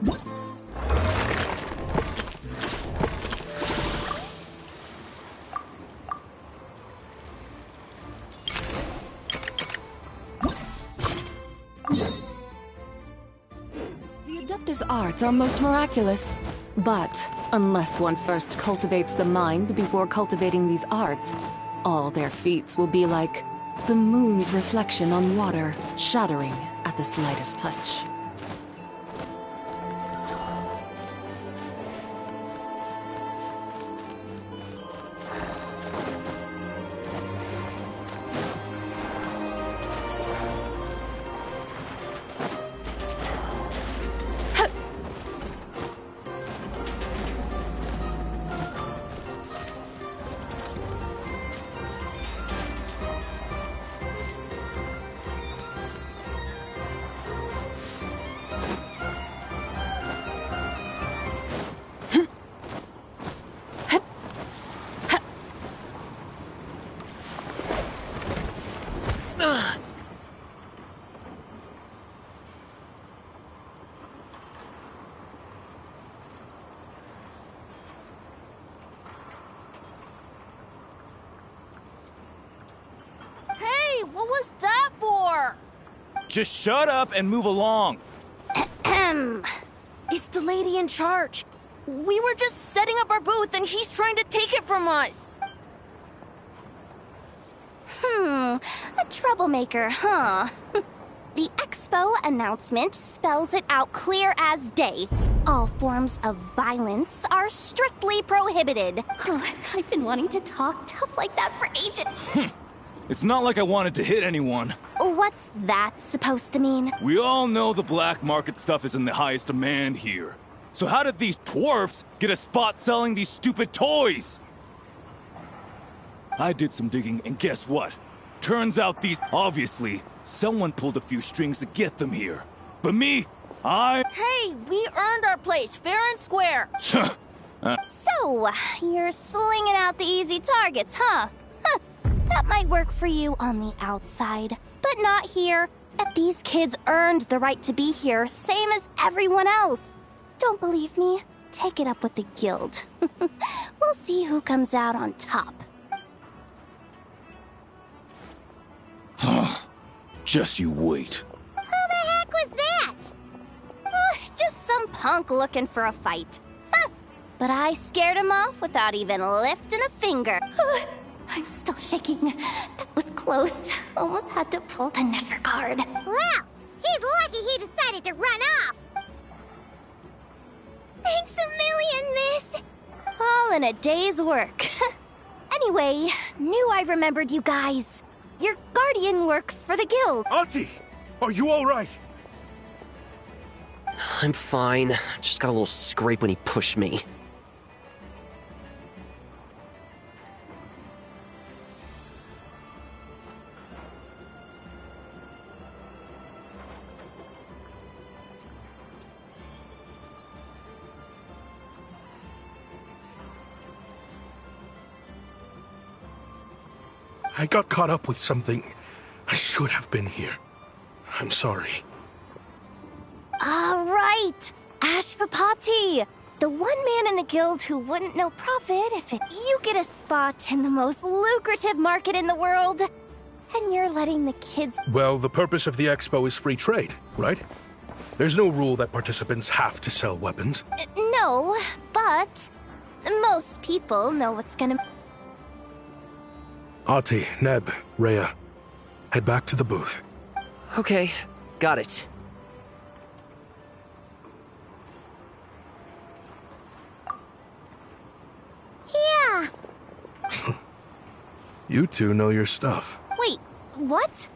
The Adeptus arts are most miraculous. But unless one first cultivates the mind before cultivating these arts, all their feats will be like the moon's reflection on water, shattering at the slightest touch. What was that for? Just shut up and move along. It's the lady in charge. We were just setting up our booth and he's trying to take it from us. A troublemaker, huh? The expo announcement spells it out clear as day. All forms of violence are strictly prohibited. I've been wanting to talk tough like that for ages. It's not like I wanted to hit anyone. What's that supposed to mean? We all know the black market stuff is in the highest demand here. So how did these dwarfs get a spot selling these stupid toys? I did some digging, and guess what? Turns out obviously, someone pulled a few strings to get them here. But me, Hey, we earned our place, fair and square. So, you're slinging out the easy targets, huh? That might work for you on the outside, but not here. These kids earned the right to be here, same as everyone else. Don't believe me? Take it up with the guild. We'll see who comes out on top. Just you wait. Who the heck was that? Just some punk looking for a fight. But I scared him off without even lifting a finger. I'm still shaking. That was close. Almost had to pull the Never guard. Well, he's lucky he decided to run off. Thanks a million, miss. All in a day's work. Anyway, knew I remembered you guys. Your guardian works for the guild. Auntie, are you all right? I'm fine. Just got a little scrape when he pushed me. I got caught up with something. I should have been here. I'm sorry. All right, Ashvapati, the one man in the guild who wouldn't know profit if you get a spot in the most lucrative market in the world, and you're letting the kids... Well, the purpose of the expo is free trade, right? There's no rule that participants have to sell weapons. No, but most people know what's gonna... Ahti, Neb, Rhea, head back to the booth. Okay, got it. Yeah. You two know your stuff. Wait, what?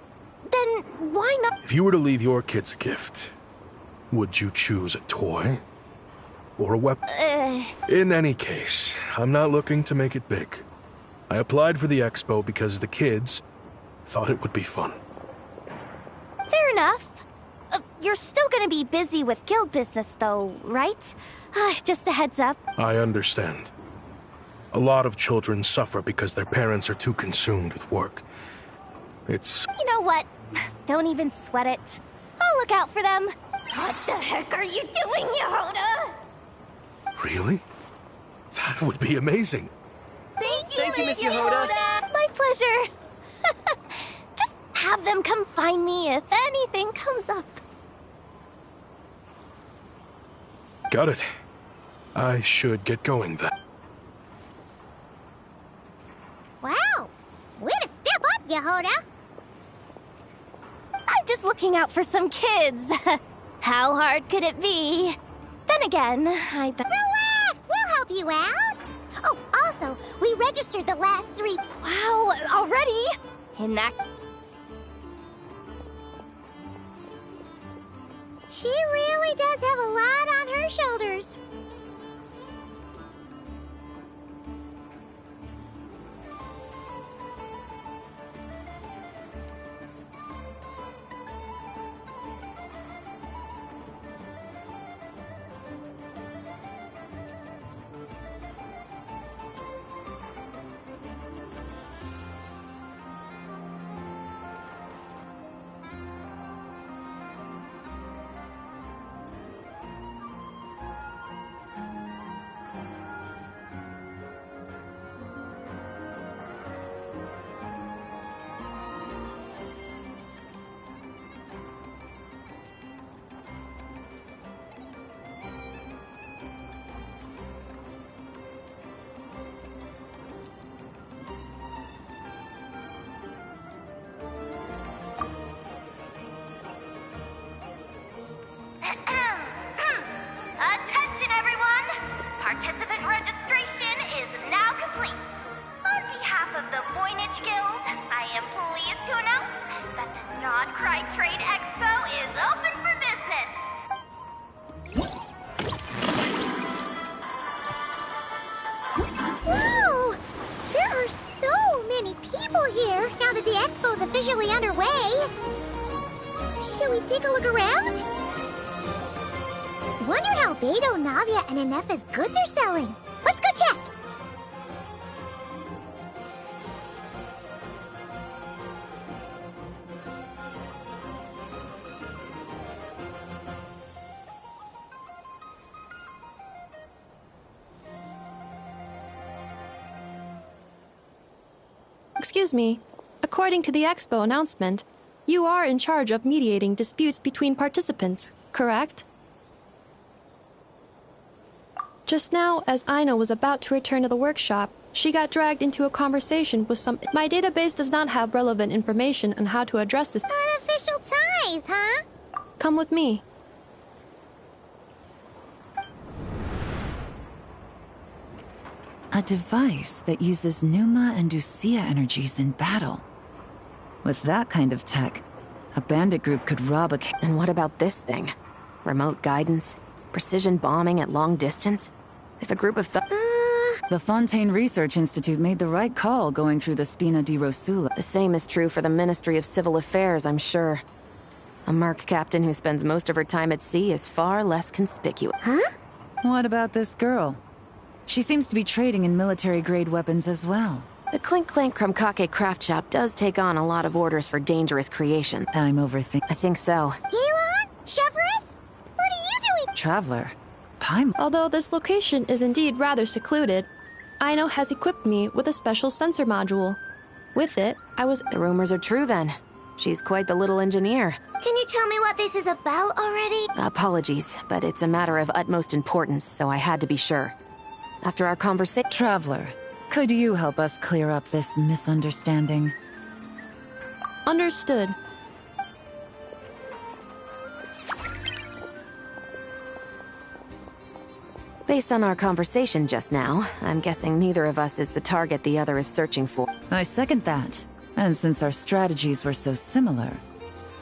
Then why not... If you were to leave your kids a gift, would you choose a toy? Or a weapon? In any case, I'm not looking to make it big. I applied for the expo because the kids thought it would be fun. Fair enough. You're still gonna be busy with guild business though, right? Just a heads up. I understand. A lot of children suffer because their parents are too consumed with work. It's... You know what? Don't even sweat it. I'll look out for them. What the heck are you doing, Yehoda? Really? That would be amazing. Thank you, Miss Yehoda. My pleasure. Just have them come find me if anything comes up. Got it. I should get going then. Wow! Way to step up, Yehoda! I'm just looking out for some kids. How hard could it be? Then again, I bet. Relax! We'll help you out! Oh, also, we registered the last 3. Wow, already? In that. She really does have a lot on her shoulders. Attention, everyone! Participant registration is now complete. On behalf of the Voynich Guild, I am pleased to announce that the Nodcry Trade Expo is open for business. Whoa! There are so many people here now that the expo's officially underway. Should we take a look around? Wonder how Beidou, Navia, and Ineffa's goods are selling. Let's go check! Excuse me. According to the Expo announcement, you are in charge of mediating disputes between participants, correct? Just now, as Aino was about to return to the workshop, she got dragged into a conversation with some. My database does not have relevant information on how to address this. Unofficial ties, huh? Come with me. A device that uses Pneuma and Ducia energies in battle. With that kind of tech, a bandit group could rob a... And what about this thing? Remote guidance? Precision bombing at long distance? If a group of The Fontaine Research Institute made the right call going through the Spina di Rosula. The same is true for the Ministry of Civil Affairs, I'm sure. A merc captain who spends most of her time at sea is far less conspicuous. Huh? What about this girl? She seems to be trading in military-grade weapons as well. The Clink Clank Krumkake craft shop does take on a lot of orders for dangerous creation. I'm overthinking. I think so. Gaylon? Chevrolet? What are you doing? Traveler. Paimon. Although this location is indeed rather secluded, Aino has equipped me with a special sensor module. With it, I was... The rumors are true then. She's quite the little engineer. Can you tell me what this is about already? Apologies, but it's a matter of utmost importance, so I had to be sure. After our conversation... Traveler, could you help us clear up this misunderstanding? Understood. Based on our conversation just now, I'm guessing neither of us is the target the other is searching for. I second that. And since our strategies were so similar,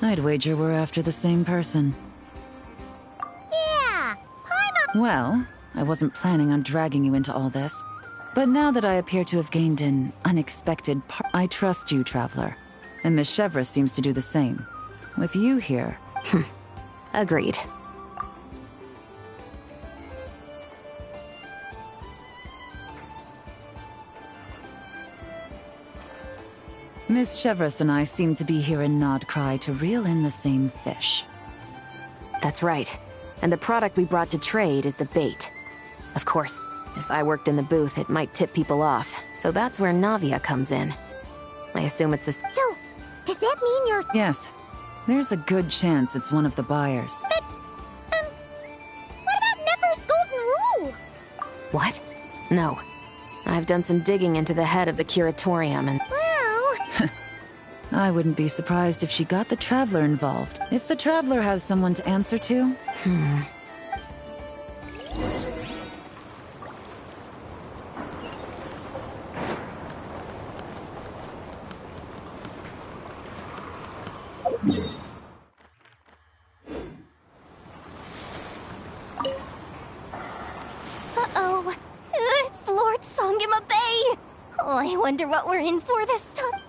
I'd wager we're after the same person. Yeah, Paimon. Well, I wasn't planning on dragging you into all this. But now that I appear to have gained an unexpected I trust you, Traveler. And Miss Chevra seems to do the same. With you here... Agreed. Miss Chevres and I seem to be here in Nodcry to reel in the same fish. That's right. And the product we brought to trade is the bait. Of course, if I worked in the booth, it might tip people off. So that's where Navia comes in. I assume it's this. So, does that mean you're... Yes. There's a good chance it's one of the buyers. But, what about Nefer's golden rule? What? No. I've done some digging into the head of the curatorium and... Well... I wouldn't be surprised if she got the Traveler involved. If the Traveler has someone to answer to... Uh-oh. It's Lord Sangima Bay! Oh, I wonder what we're in for this time.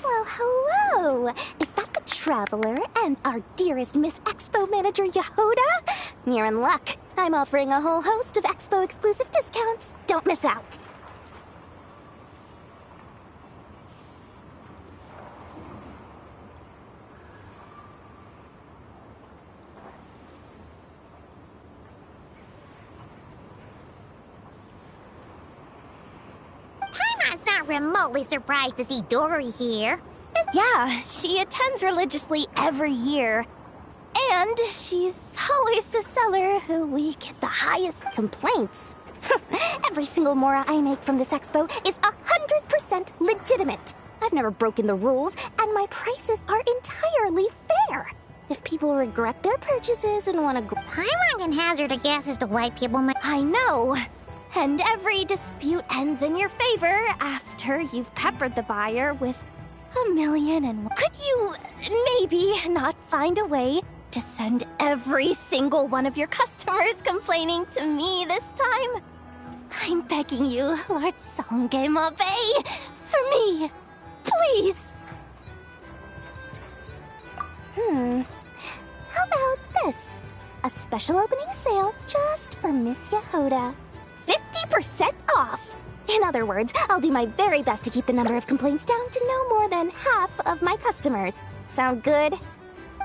Well, hello! Is that the Traveler and our dearest Miss Expo manager, Yehoda? You're in luck. I'm offering a whole host of Expo exclusive discounts. Don't miss out. Paimon's not remotely surprised to see Dory here. Yeah, she attends religiously every year. And she's always the seller who we get the highest complaints. Every single Mora I make from this expo is 100% legitimate. I've never broken the rules, and my prices are entirely fair. If people regret their purchases and want to... Paimon can hazard a guess as to why people might... I know. And every dispute ends in your favor after you've peppered the buyer with 1,000,001. Could you maybe not find a way to send every single one of your customers complaining to me this time? I'm begging you, Lord Sangema Bay, for me, please. How about this? A special opening sale just for Miss Yehoda. 50% off! In other words, I'll do my very best to keep the number of complaints down to no more than half of my customers. Sound good?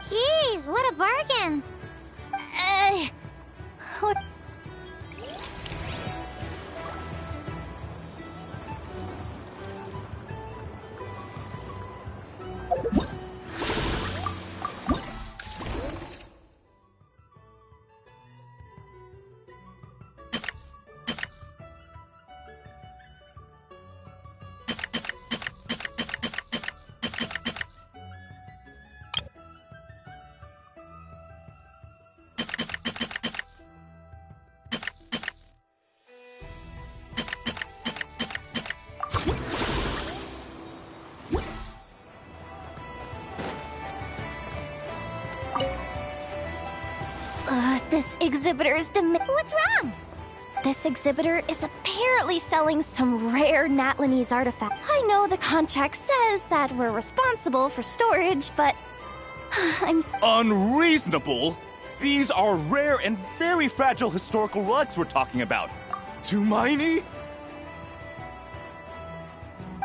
Jeez, what a bargain! What? This exhibitor's What's wrong? This exhibitor is apparently selling some rare Natlanese artifact. I know the contract says that we're responsible for storage, but I'm... Unreasonable? These are rare and very fragile historical relics we're talking about. Tumaini?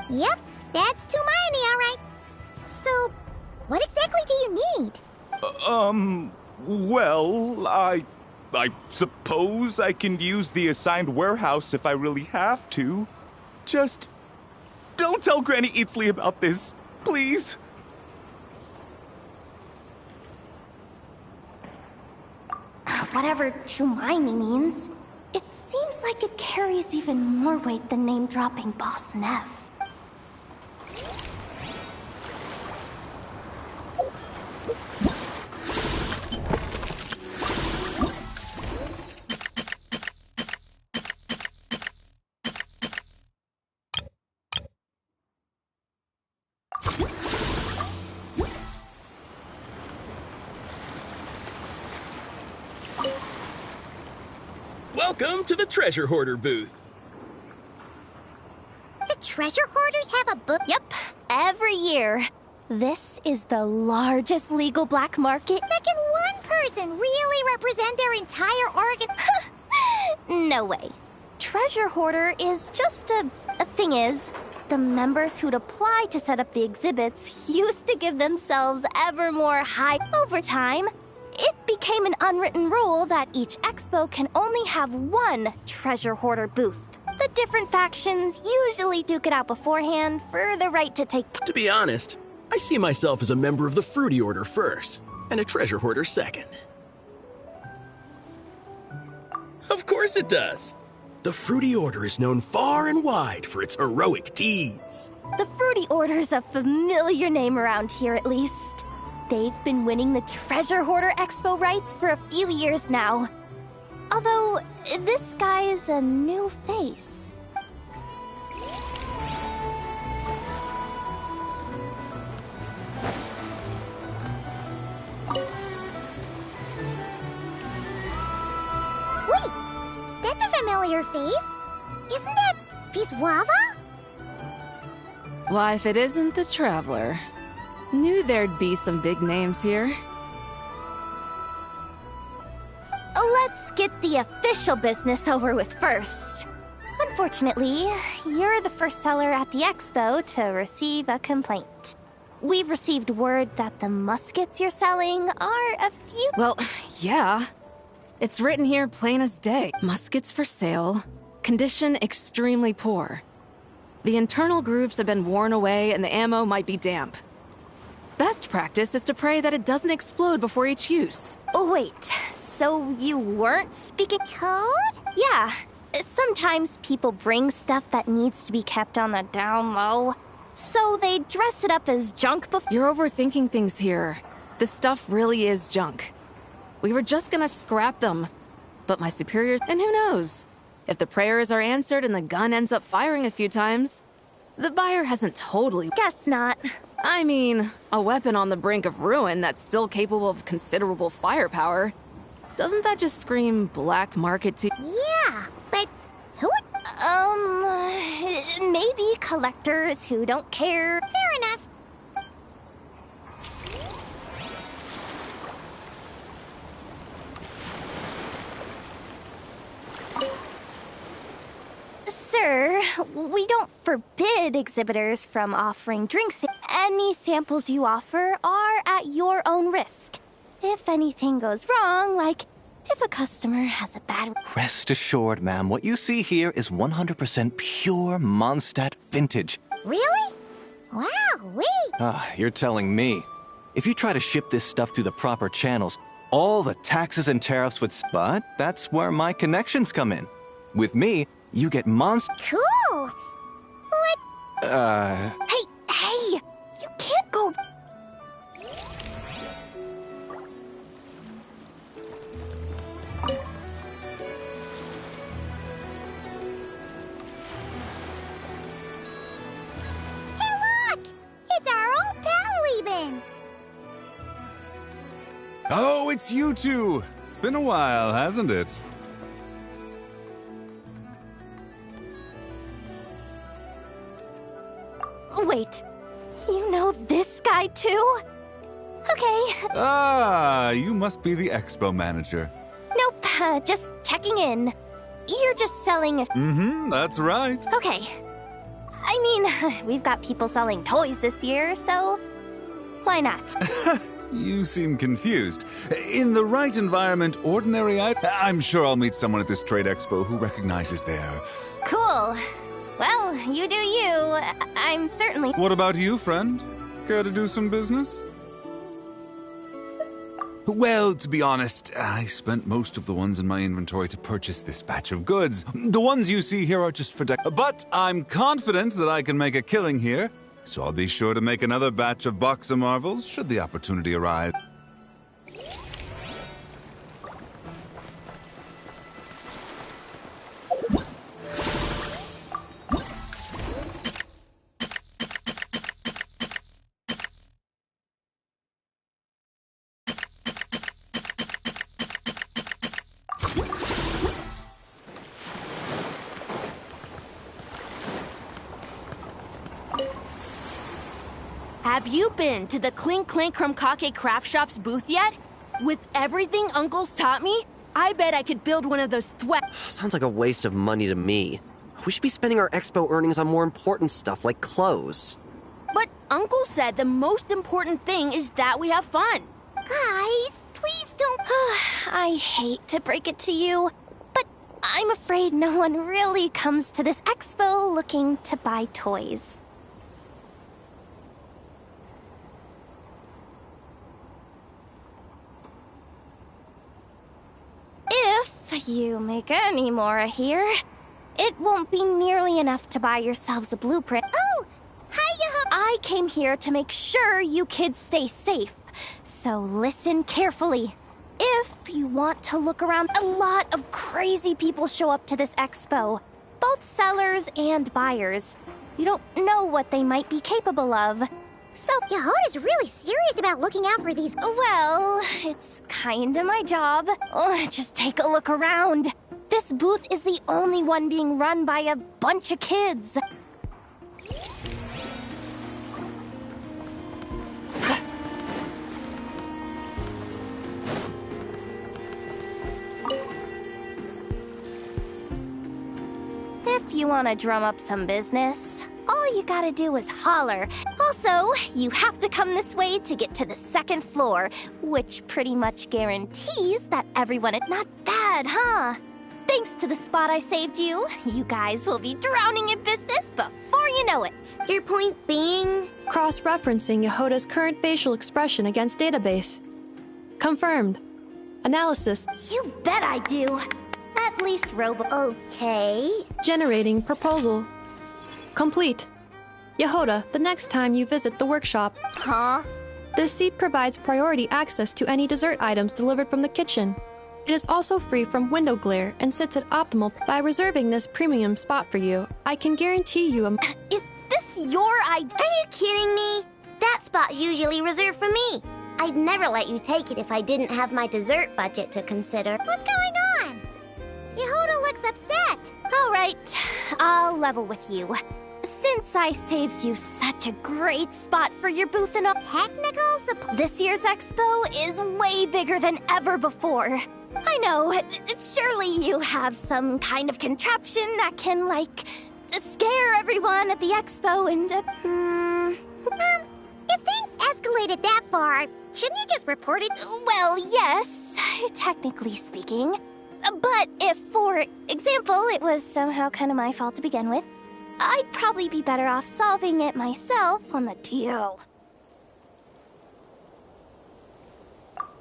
Yep, that's Tumaini, all right. So, what exactly do you need? Well, I suppose I can use the assigned warehouse if I really have to. Just don't tell Granny Eatsley about this, please. Whatever Tumaini means, it seems like it carries even more weight than name-dropping Boss Neff. Welcome to the Treasure Hoarder booth. The Treasure Hoarders have a booth? Yep, every year. This is the largest legal black market. But can one person really represent their entire organ? No way. Treasure Hoarder is just a thing is, The members who'd apply to set up the exhibits used to give themselves ever more high. Over time, it became an unwritten rule that each expo can only have one treasure hoarder booth. The different factions usually duke it out beforehand for the right to take. To be honest, I see myself as a member of the Fruity Order first, and a treasure hoarder second. Of course it does. The Fruity Order is known far and wide for its heroic deeds. The Fruity Order's a familiar name around here, at least. They've been winning the Treasure Hoarder Expo rights for a few years now. Although, this guy's a new face. Wait! That's a familiar face. Isn't that Viswava? Why, if it isn't the Traveler. Knew there'd be some big names here. Let's get the official business over with first. Unfortunately, you're the first seller at the expo to receive a complaint. We've received word that the muskets you're selling are a few— Well, yeah. It's written here plain as day. Muskets for sale. Condition extremely poor. The internal grooves have been worn away and the ammo might be damp. Best practice is to pray that it doesn't explode before each use. Oh, wait, so you weren't speaking code? Yeah. Sometimes people bring stuff that needs to be kept on the down low, so they dress it up as junk before— You're overthinking things here. This stuff really is junk. We were just gonna scrap them. But my superiors— And who knows? If the prayers are answered and the gun ends up firing a few times, the buyer hasn't totally— Guess not. I mean, a weapon on the brink of ruin that's still capable of considerable firepower. Doesn't that just scream black market to— Yeah, but who would— Maybe collectors who don't care. Fair enough. Sir, we don't forbid exhibitors from offering drinks. Any samples you offer are at your own risk. If anything goes wrong, like if a customer has a bad— Rest assured, ma'am, what you see here is 100% pure Mondstadt vintage. Really? Wow, wait. You're telling me. If you try to ship this stuff through the proper channels, all the taxes and tariffs would— But that's where my connections come in. With me, you get Cool. What? Hey! You can't go— Hey, look! It's our old pal Lieben. Oh, it's you two! Been a while, hasn't it? Wait, you know this guy too? Okay. You must be the expo manager. Nope, just checking in. You're just selling a— that's right. Okay. I mean, we've got people selling toys this year, so why not? You seem confused. In the right environment, I'm sure I'll meet someone at this trade expo who recognizes their— Cool. Well, you do you. I'm certainly— What about you, friend? Care to do some business? Well, to be honest, I spent most of the ones in my inventory to purchase this batch of goods. The ones you see here are just for but I'm confident that I can make a killing here, so I'll be sure to make another batch of Box of Marvels should the opportunity arise. Have you been to the Clink Clink Krumkake Craft Shop's booth yet? With everything Uncle's taught me, I bet I could build one of those Sounds like a waste of money to me. We should be spending our expo earnings on more important stuff like clothes. But Uncle said the most important thing is that we have fun. Guys, please don't. I hate to break it to you, but I'm afraid no one really comes to this expo looking to buy toys. If you make any more here, it won't be nearly enough to buy yourselves a blueprint. Oh! Hiya! I came here to make sure you kids stay safe. So listen carefully. If you want to look around, a lot of crazy people show up to this expo. Both sellers and buyers. You don't know what they might be capable of. So, Yehota's really serious about looking out for these. Well, it's kinda my job. Just take a look around. This booth is the only one being run by a bunch of kids. If you want to drum up some business, all you gotta do is holler. Also, you have to come this way to get to the second floor, which pretty much guarantees that everyone... Not bad, huh? Thanks to the spot I saved you, you guys will be drowning in business before you know it. Your point being? Cross-referencing Yehota's current facial expression against database. Confirmed. Analysis. You bet I do. At least Okay. Generating proposal. Complete. Yehota, the next time you visit the workshop. Huh? This seat provides priority access to any dessert items delivered from the kitchen. It is also free from window glare and sits at optimal. By reserving this premium spot for you, I can guarantee you a... Is this your idea? Are you kidding me? That spot's usually reserved for me. I'd never let you take it if I didn't have my dessert budget to consider. What's going on? Yehota looks upset. All right, I'll level with you. Since I saved you such a great spot for your booth and all technical support, this year's expo is way bigger than ever before. I know, surely you have some kind of contraption that can, like, scare everyone at the expo and, if things escalated that far, shouldn't you just report it? Well, yes, technically speaking. But if, for example, it was somehow kind of my fault to begin with, I'd probably be better off solving it myself on the DL.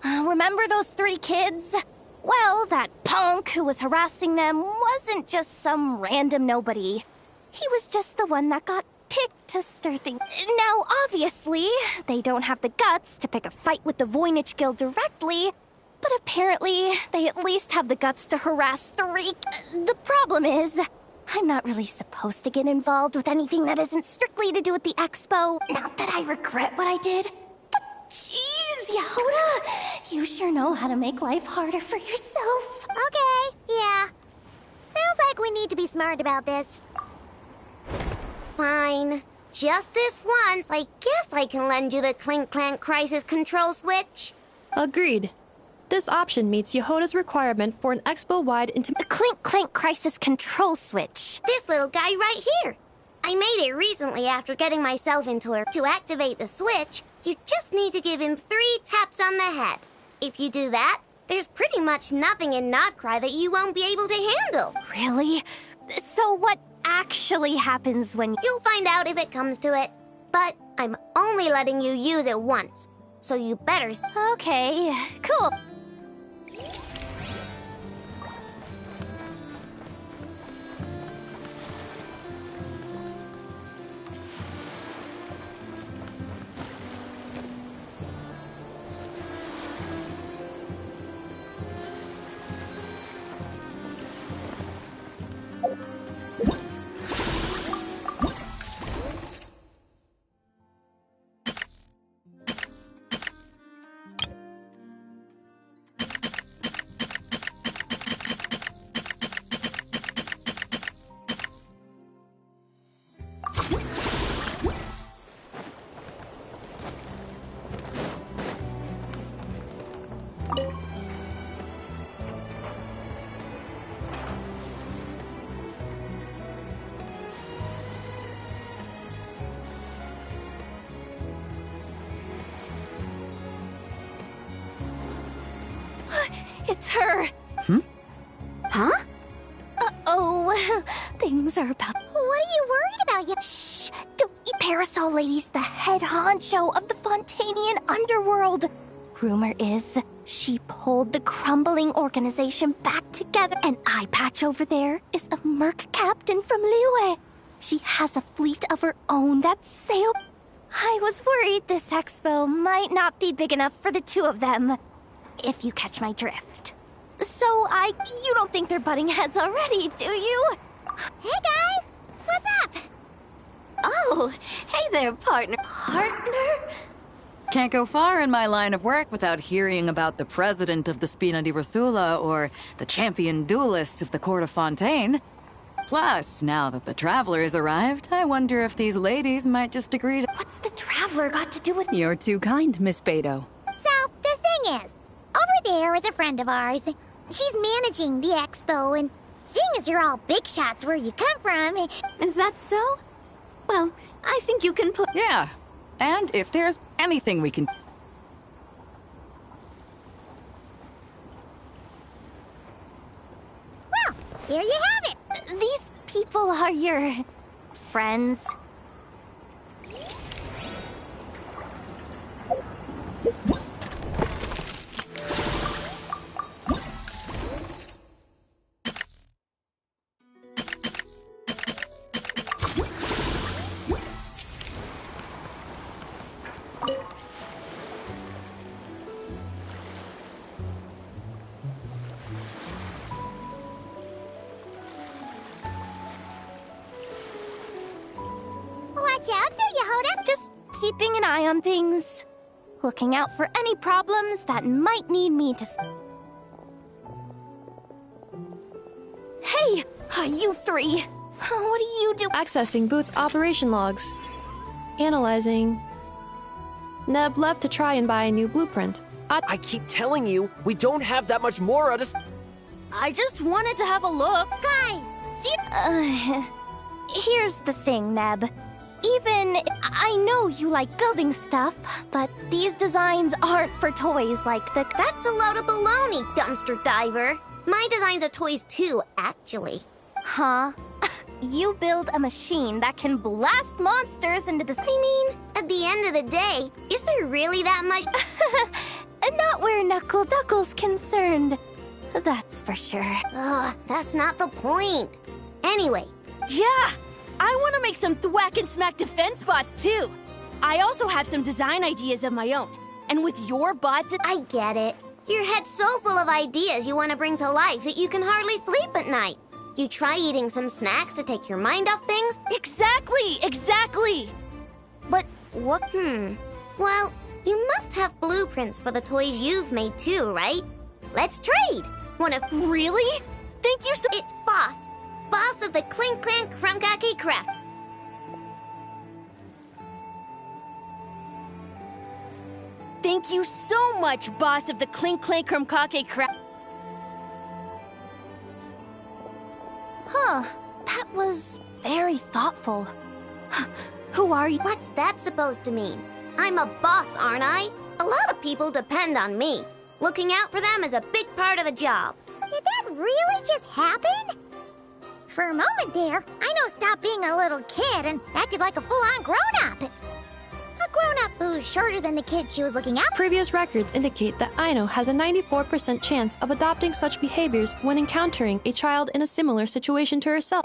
Remember those 3 kids? Well, that punk who was harassing them wasn't just some random nobody. He was just the one that got picked to stir things. Now, obviously, they don't have the guts to pick a fight with the Voynich Guild directly, but apparently, they at least have the guts to harass 3. The problem is, I'm not really supposed to get involved with anything that isn't strictly to do with the expo. Not that I regret what I did, but jeez, Yehota, you sure know how to make life harder for yourself. Okay, yeah. Sounds like we need to be smart about this. Fine. Just this once, I guess I can lend you the Clink Clank Crisis Control Switch. Agreed. This option meets Yehota's requirement for an expo-wide The Clink Clank Crisis Control Switch. This little guy right here. I made it recently after getting myself into her. To activate the switch, you just need to give him 3 taps on the head. If you do that, there's pretty much nothing in Notcry that you won't be able to handle. Really? So what actually happens when... You'll find out if it comes to it. But I'm only letting you use it once. So you better... Okay, cool. It's her. Huh? Uh-oh. Things are about... What are you worried about? Shh! Don't eat Parasol Lady's the head honcho of the Fontanian underworld. Rumor is she pulled the crumbling organization back together. An eye patch over there is a merc captain from Liyue. She has a fleet of her own that sail... I was worried this expo might not be big enough for the two of them, if you catch my drift. So you don't think they're butting heads already, do you? Hey guys, what's up? Oh, hey there, partner. Partner? Can't go far in my line of work without hearing about the president of the Spina di Rosula or the champion duelists of the court of Fontaine. Plus, now that the Traveler has arrived, I wonder if these ladies might just agree to— What's the Traveler got to do with— You're too kind, Miss Beto. So, the thing is, over there is a friend of ours. She's managing the expo, and seeing as you're all big shots where you come from... Is that so? Well, I think you can put... Yeah, and if there's anything we can... Well, here you have it. These people are your... friends? Watch out, do you, Hoda? Just keeping an eye on things. Looking out for any problems that might need me to... Hey! You three! What do you do? Accessing booth operation logs. Analyzing. Neb left to try and buy a new blueprint. I keep telling you, we don't have that much more to... I just wanted to have a look. Guys, see... Here's the thing, Neb. Even... I know you like building stuff, but these designs aren't for toys like the... That's a load of baloney, dumpster diver. My designs are toys too, actually. Huh? You build a machine that can blast monsters into the... I mean, at the end of the day, is there really that much... Not where Knuckle Duckle's concerned. That's for sure. Ugh, that's not the point. Anyway. Yeah! I want to make some thwack and smack defense bots, too. I also have some design ideas of my own. And with your bots... I get it. Your head's so full of ideas you want to bring to life that you can hardly sleep at night. You try eating some snacks to take your mind off things? Exactly! But what... Well, you must have blueprints for the toys you've made too, right? Let's trade! Really? Thank you so... It's Boss. Boss of the Clink Clank Krumkake Craft. Thank you so much, boss of the Clink Clank Krumkake Craft. Huh. That was very thoughtful. Who are you? What's that supposed to mean? I'm a boss, aren't I? A lot of people depend on me. Looking out for them is a big part of the job. Did that really just happen? For a moment there, Aino stopped being a little kid and acted like a full-on grown-up. A grown-up who's shorter than the kid she was looking at. Previous records indicate that Aino has a 94% chance of adopting such behaviors when encountering a child in a similar situation to herself.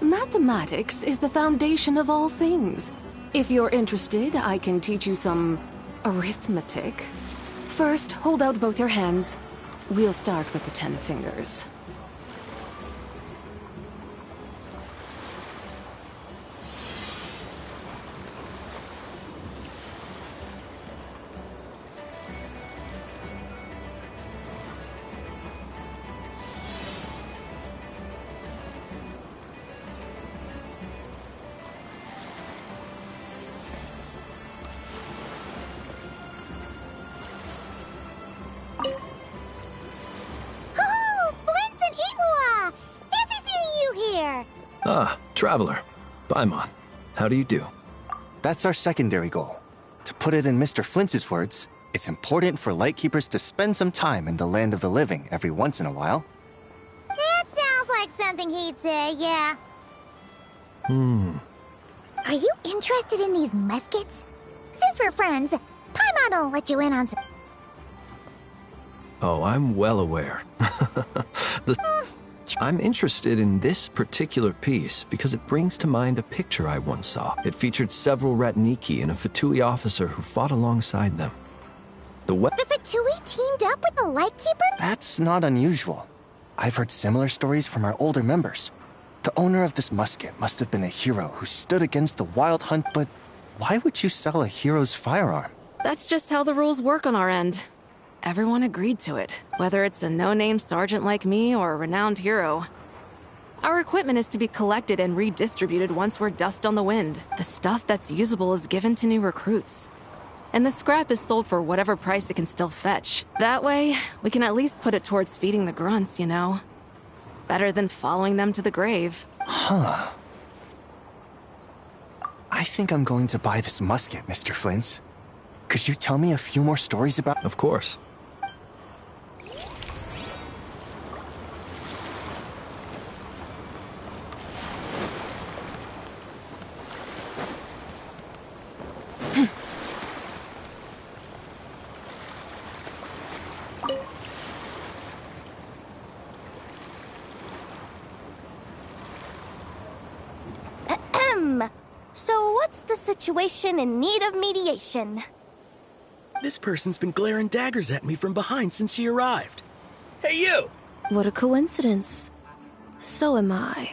Mathematics is the foundation of all things. If you're interested, I can teach you some arithmetic. First, hold out both your hands. We'll start with the 10 fingers. Ah, Traveler. Paimon. How do you do? That's our secondary goal. To put it in Mr. Flintz's words, it's important for Lightkeepers to spend some time in the land of the living every once in a while. That sounds like something he'd say, yeah. Are you interested in these muskets? Since we're friends, Paimon will let you in on some... Oh, I'm well aware. I'm interested in this particular piece because it brings to mind a picture I once saw. It featured several Ratniki and a Fatui officer who fought alongside them. The Fatui teamed up with the Lightkeeper? That's not unusual. I've heard similar stories from our older members. The owner of this musket must have been a hero who stood against the Wild Hunt, but why would you sell a hero's firearm? That's just how the rules work on our end. Everyone agreed to it, whether it's a no-name sergeant like me or a renowned hero. Our equipment is to be collected and redistributed once we're dust on the wind. The stuff that's usable is given to new recruits. And the scrap is sold for whatever price it can still fetch. That way, we can at least put it towards feeding the grunts, you know? Better than following them to the grave. Huh. I think I'm going to buy this musket, Mr. Flintz. Could you tell me a few more stories about... Of course. So what's the situation in need of mediation? This person's been glaring daggers at me from behind since she arrived. Hey, you! What a coincidence. So am I.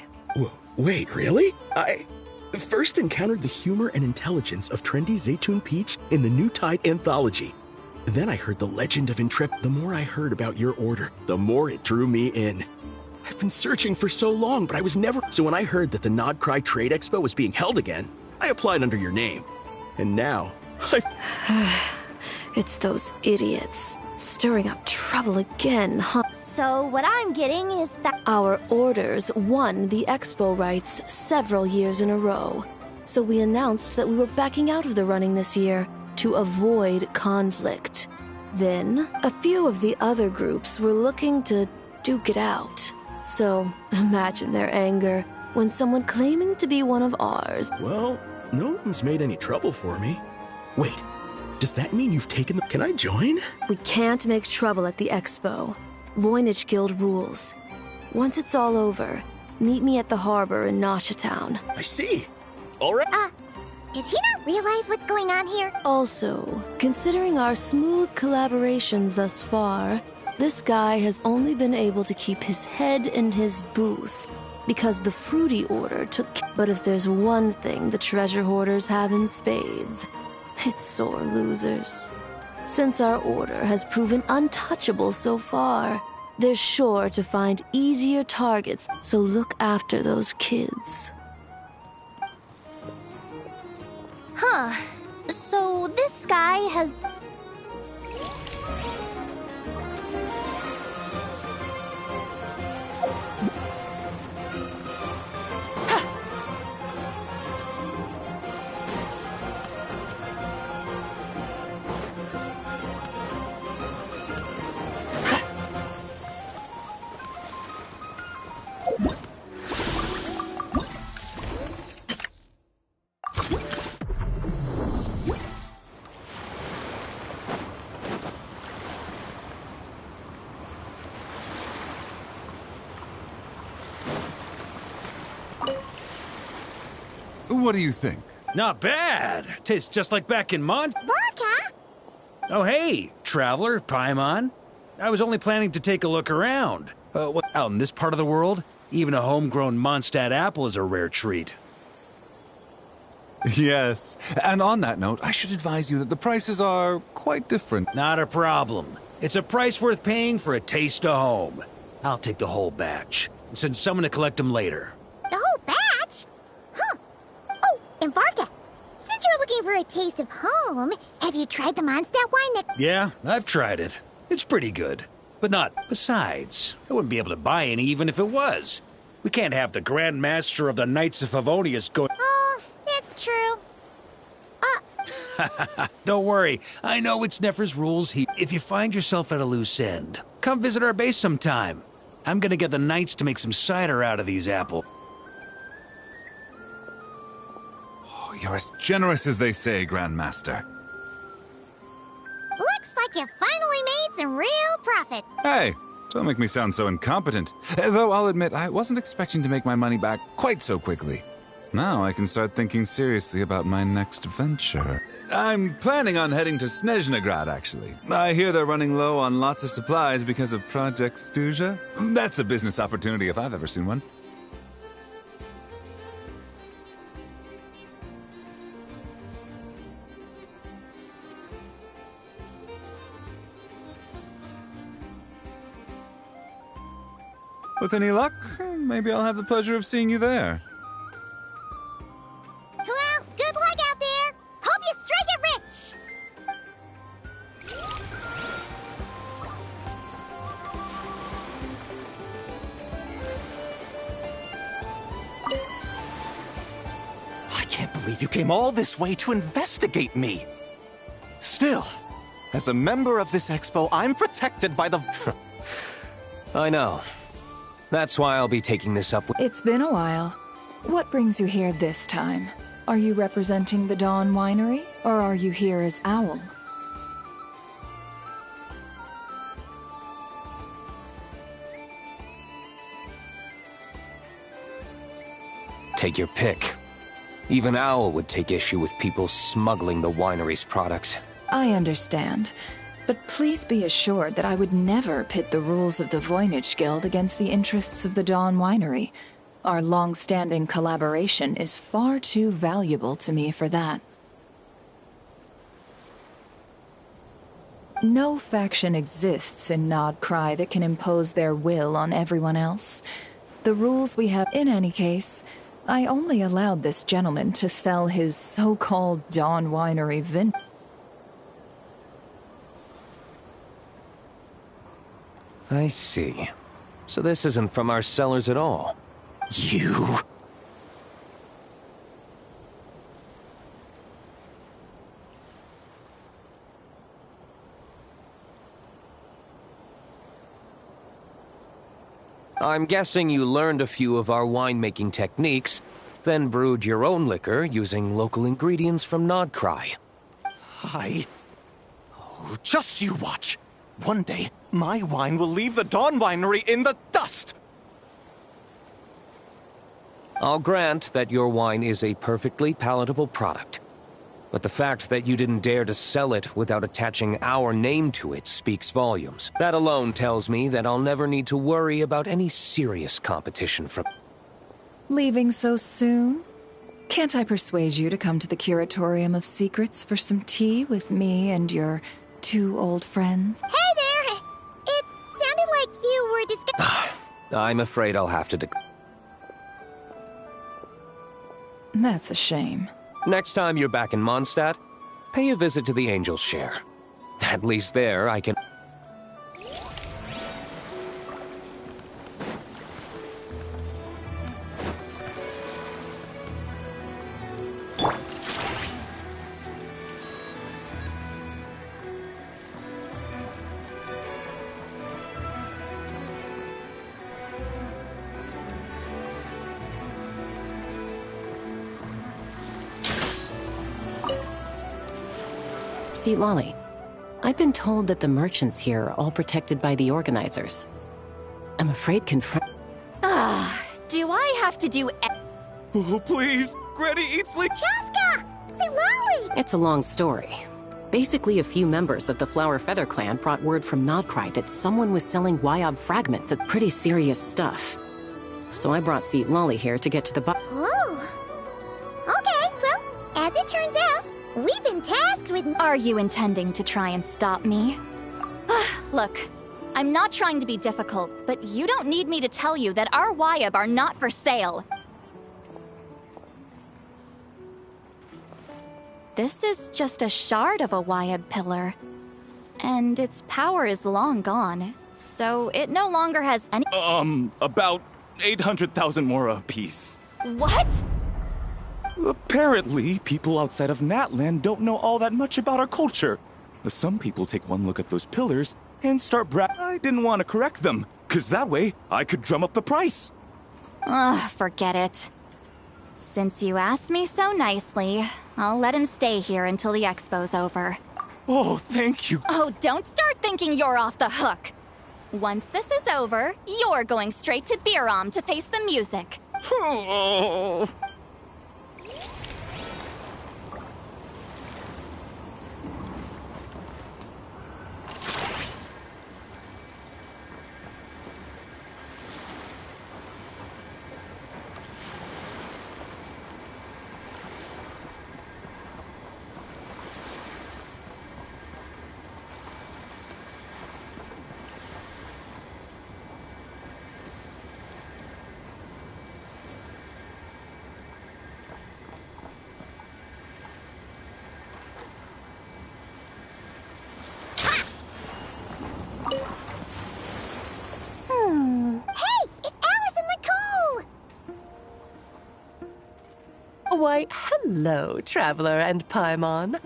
Wait, really? I first encountered the humor and intelligence of trendy Zaytun Peach in the New Tide anthology. Then I heard the legend of Intrep. The more I heard about your order, the more it drew me in. I've been searching for so long, but I was never... So when I heard that the Nodcry Trade Expo was being held again, I applied under your name. And now, It's those idiots. Stirring up trouble again, huh? So what I'm getting is that... Our orders won the expo rights several years in a row. So we announced that we were backing out of the running this year to avoid conflict. Then, a few of the other groups were looking to duke it out. So, imagine their anger when someone claiming to be one of ours... Well, no one's made any trouble for me. Wait, does that mean you've taken the... Can I join? We can't make trouble at the expo. Voynich Guild rules. Once it's all over, meet me at the harbor in Nasha Town. I see. All right. Does he not realize what's going on here? Also, considering our smooth collaborations thus far, this guy has only been able to keep his head in his booth because the Fruity Order took... But if there's one thing the treasure hoarders have in spades, it's sore losers. Since our order has proven untouchable so far, they're sure to find easier targets, so look after those kids. Huh. So this guy has... What do you think? Not bad. Tastes just like back in Varka? Oh, hey, traveler, Paimon. I was only planning to take a look around. What, out in this part of the world? Even a homegrown Mondstadt apple is a rare treat. Yes. And on that note, I should advise you that the prices are quite different. Not a problem. It's a price worth paying for a taste of home. I'll take the whole batch and send someone to collect them later. The whole batch? Huh. Oh, and Varka, since you're looking for a taste of home, have you tried the Mondstadt wine that... Yeah, I've tried it. It's pretty good. But not... Besides, I wouldn't be able to buy any even if it was. We can't have the Grand Master of the Knights of Favonius go... Oh, that's true. Don't worry, I know it's Nefer's rules. If you find yourself at a loose end, come visit our base sometime. I'm gonna get the Knights to make some cider out of these apples. Oh, you're as generous as they say, Grandmaster. Looks like you finally made some real profit. Hey, don't make me sound so incompetent. Though I'll admit, I wasn't expecting to make my money back quite so quickly. Now I can start thinking seriously about my next venture. I'm planning on heading to Snezhnegrad, actually. I hear they're running low on lots of supplies because of Project Stuja. That's a business opportunity if I've ever seen one. With any luck, maybe I'll have the pleasure of seeing you there. Well, good luck out there. Hope you strike it rich. I can't believe you came all this way to investigate me. Still, as a member of this expo, I'm protected by the... I know. That's why I'll be taking this up with... It's been a while. What brings you here this time? Are you representing the Dawn Winery, or are you here as Owl? Take your pick. Even Owl would take issue with people smuggling the winery's products. I understand. But please be assured that I would never pit the rules of the Voynich Guild against the interests of the Dawn Winery. Our long-standing collaboration is far too valuable to me for that. No faction exists in Nodcry that can impose their will on everyone else. The rules we have... In any case, I only allowed this gentleman to sell his so-called Dawn Winery vintage. I see. So this isn't from our cellars at all. You... I'm guessing you learned a few of our winemaking techniques, then brewed your own liquor using local ingredients from Nodcry. Oh, just you watch. One day, my wine will leave the Dawn Winery in the dust! I'll grant that your wine is a perfectly palatable product. But the fact that you didn't dare to sell it without attaching our name to it speaks volumes. That alone tells me that I'll never need to worry about any serious competition from... Leaving so soon? Can't I persuade you to come to the Curatorium of Secrets for some tea with me and your 2 old friends? Hey there! It sounded like you were discussing... I'm afraid I'll have to That's a shame. Next time you're back in Mondstadt, pay a visit to the Angel's Share. At least there I can... See, Lolly, I've been told that the merchants here are all protected by the organizers. I'm afraid confront... Do I have to do... Oh, please, Granny Eatsley! Chaska! Say Lolly! It's a long story. Basically, a few members of the Flower Feather clan brought word from Nodcry that someone was selling Wyob fragments at pretty serious stuff. So I brought Seat Lolly here to get to the Oh. Okay, well, as it turns out, we've been tasked with... Are you intending to try and stop me? Look, I'm not trying to be difficult, but you don't need me to tell you that our Wyob are not for sale. This is just a shard of a Wyob pillar, and its power is long gone, so it no longer has any— About 800,000 more apiece. What? Apparently, people outside of Natlan don't know all that much about our culture. Some people take one look at those pillars and start I didn't want to correct them, because that way I could drum up the price. Ugh, forget it. Since you asked me so nicely, I'll let him stay here until the expo's over. Oh, thank you. Oh, don't start thinking you're off the hook. Once this is over, you're going straight to Biram to face the music. Oh. Hey, it's Alice and Nicole! Why, hello, Traveler and Paimon.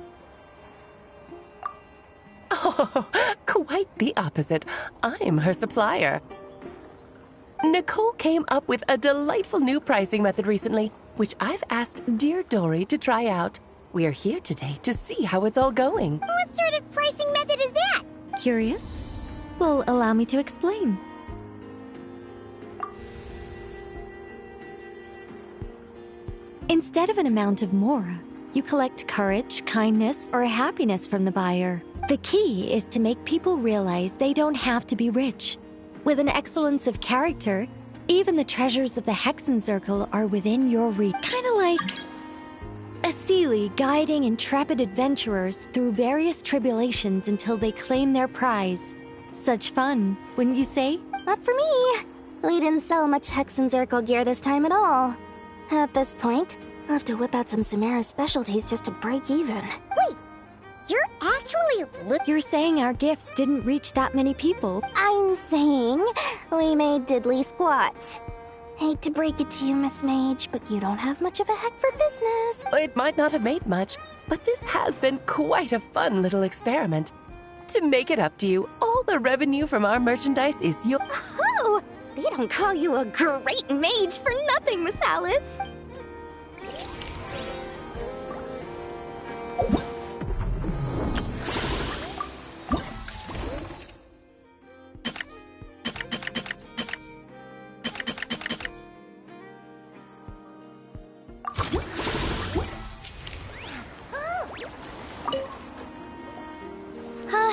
Oh, quite the opposite. I'm her supplier. Nicole came up with a delightful new pricing method recently, which I've asked dear Dory to try out. We're here today to see how it's all going. What sort of pricing method is that? Curious? Well, allow me to explain. Instead of an amount of mora, you collect courage, kindness, or happiness from the buyer. The key is to make people realize they don't have to be rich. With an excellence of character, even the treasures of the Hexen Circle are within your reach. Kinda like a Seelie guiding intrepid adventurers through various tribulations until they claim their prize. Such fun, wouldn't you say? Not for me. We didn't sell much Hexen Circle gear this time at all. At this point, I'll have to whip out some Samara specialties just to break even. Wait, you're actually You're saying our gifts didn't reach that many people? I'm saying we made diddly squat. Hate to break it to you, Miss Mage, but you don't have much of a head for business. It might not have made much, but this has been quite a fun little experiment. To make it up to you, all the revenue from our merchandise is yours. Oh, they don't call you a great mage for nothing, Miss Alice.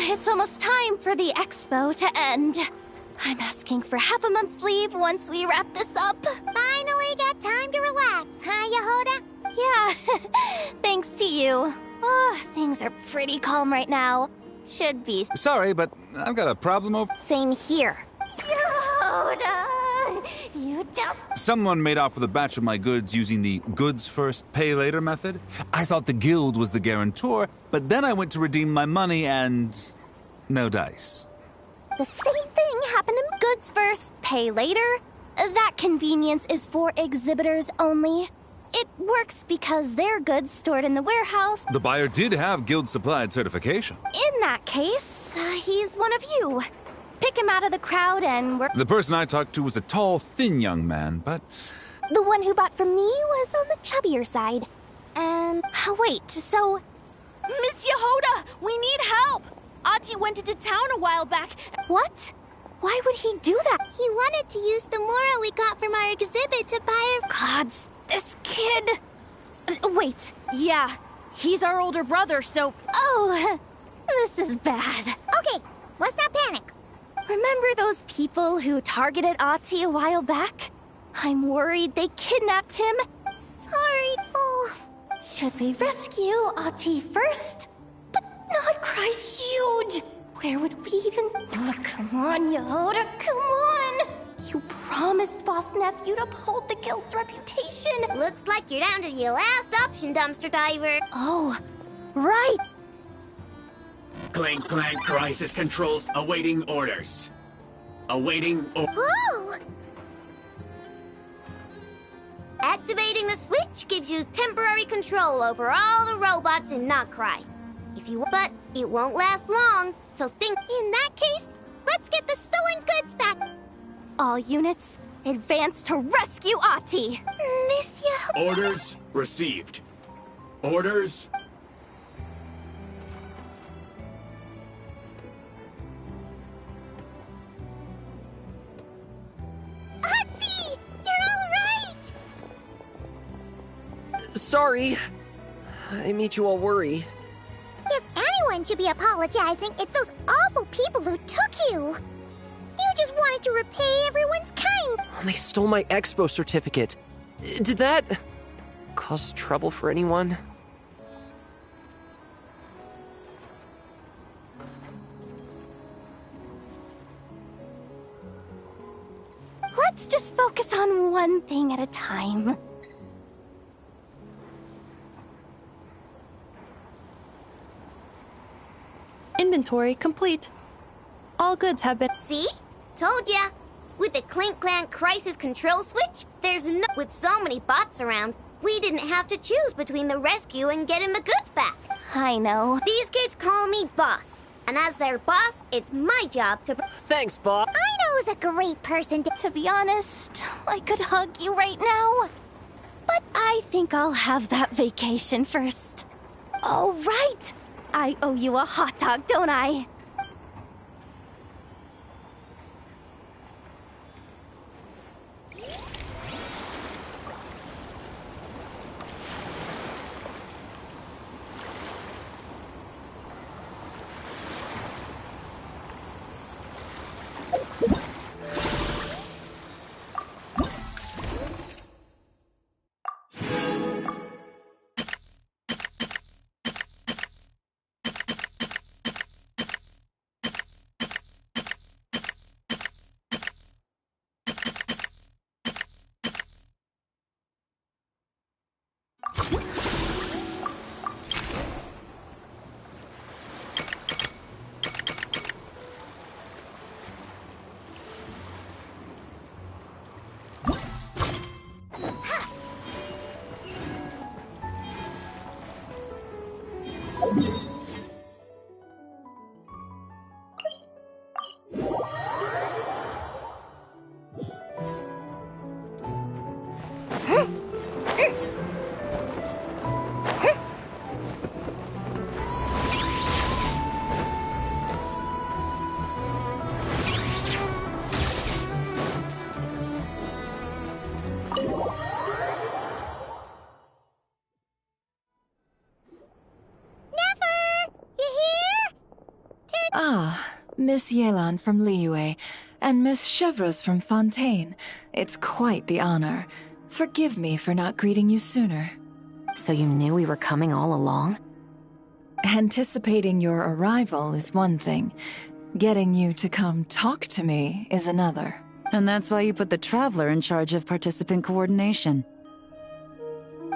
It's almost time for the expo to end. I'm asking for half a month's leave once we wrap this up. Finally got time to relax, huh, Yehoda? Yeah, thanks to you. Oh, things are pretty calm right now. Should be. Sorry, but I've got a problem over. Same here. Yehoda, you just. Someone made off with a batch of my goods using the goods first, pay later method. I thought the guild was the guarantor, but then I went to redeem my money and no dice. The same thing happened in goods first, pay later. That convenience is for exhibitors only. It works because their goods stored in the warehouse. The buyer did have guild supplied certification. In that case, he's one of you. Pick him out of the crowd and work. The person I talked to was a tall, thin young man, but the one who bought from me was on the chubbier side. And wait, so Miss Yehoda, we need help. Ahti went into town a while back. What? Why would he do that? He wanted to use the mora we got from our exhibit to buy our... Gods, this kid. Wait, yeah, he's our older brother, so... Oh, this is bad. Okay, let's not panic. Remember those people who targeted Ahti a while back? I'm worried they kidnapped him. Sorry. Oh, should we rescue Ahti first? But Notcry's huge. Where would we even... Oh, come on, Yehoda, come on! You promised Boss Nephew to uphold the guild's reputation. Looks like you're down to your last option, Dumpster Diver. Oh, right. Clank Clank Crisis Controls awaiting orders. Oh! Activating the switch gives you temporary control over all the robots in Notcry. But it won't last long, so think... In that case, let's get the stolen goods back. All units, advance to rescue Ahti. Miss you. Orders received. Orders... Ahti! You're all right! Sorry. I made you all worry. If anyone should be apologizing, it's those awful people who took you. You just wanted to repay everyone's kind. They stole my expo certificate. Did that cause trouble for anyone? Let's just focus on one thing at a time. Inventory complete. All goods have been... See? Told ya. With the Clank Clank Crisis Control Switch, there's no... With so many bots around, we didn't have to choose between the rescue and getting the goods back. I know. These kids call me boss. And as their boss, it's my job to... Thanks, Bob. I know who's a great person to be honest, I could hug you right now. But I think I'll have that vacation first. Oh, right! I owe you a hot dog, don't I? Miss Yelan from Liyue, and Miss Chevreuse from Fontaine. It's quite the honor. Forgive me for not greeting you sooner. So you knew we were coming all along? Anticipating your arrival is one thing. Getting you to come talk to me is another. And that's why you put the Traveler in charge of participant coordination.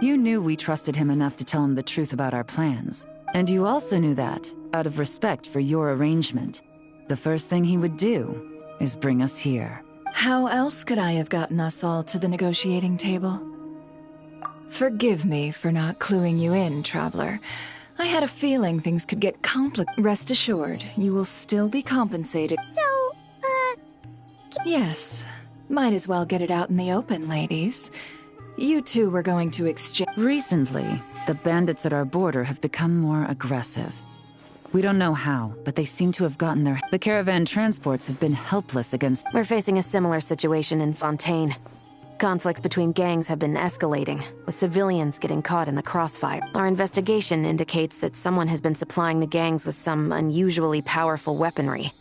You knew we trusted him enough to tell him the truth about our plans. And you also knew that, out of respect for your arrangement, the first thing he would do is bring us here. How else could I have gotten us all to the negotiating table? Forgive me for not cluing you in, Traveler. I had a feeling things could get complicated. Rest assured, you will still be compensated. So, Yes. Might as well get it out in the open, ladies. You two were going to exchange... Recently, the bandits at our border have become more aggressive. We don't know how, but they seem to have gotten their... The caravan transports have been helpless against... We're facing a similar situation in Fontaine. Conflicts between gangs have been escalating, with civilians getting caught in the crossfire. Our investigation indicates that someone has been supplying the gangs with some unusually powerful weaponry,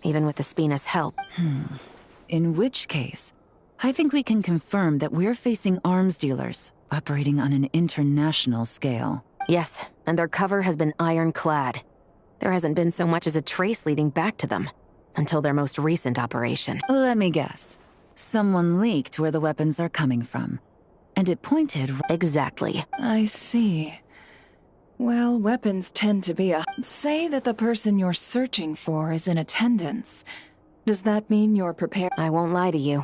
even with the Spina's help. In which case, I think we can confirm that we're facing arms dealers operating on an international scale. Yes, and their cover has been ironclad. There hasn't been so much as a trace leading back to them, until their most recent operation. Let me guess. Someone leaked where the weapons are coming from. And it pointed... Exactly. I see. Well, weapons tend to be a... Say that the person you're searching for is in attendance. Does that mean you're prepared? I won't lie to you.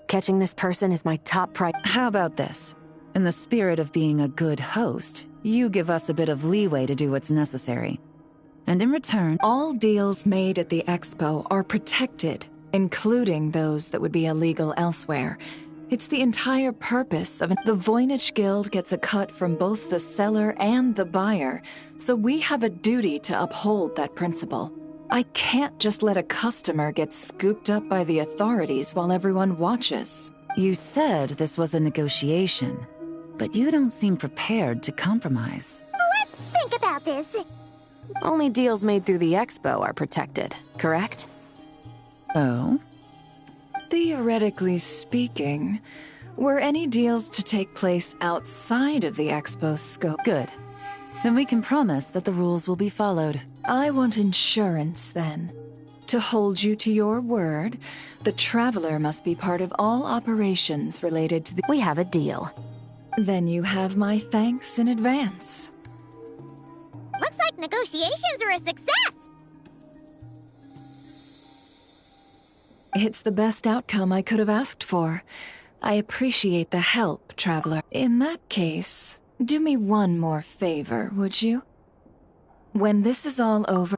Catching this person is my top priority. How about this? In the spirit of being a good host, you give us a bit of leeway to do what's necessary. And in return... All deals made at the Expo are protected, including those that would be illegal elsewhere. It's the entire purpose of the Voynich Guild gets a cut from both the seller and the buyer, so we have a duty to uphold that principle. I can't just let a customer get scooped up by the authorities while everyone watches. You said this was a negotiation, but you don't seem prepared to compromise. Let's think about this. Only deals made through the Expo are protected, correct? Oh? Theoretically speaking, were any deals to take place outside of the Expo's scope? Good. Then we can promise that the rules will be followed. I want insurance, then. To hold you to your word, the Traveler must be part of all operations related to the... We have a deal. Then you have my thanks in advance. Looks like negotiations are a success! It's the best outcome I could have asked for. I appreciate the help, Traveler. In that case, do me one more favor, would you? When this is all over...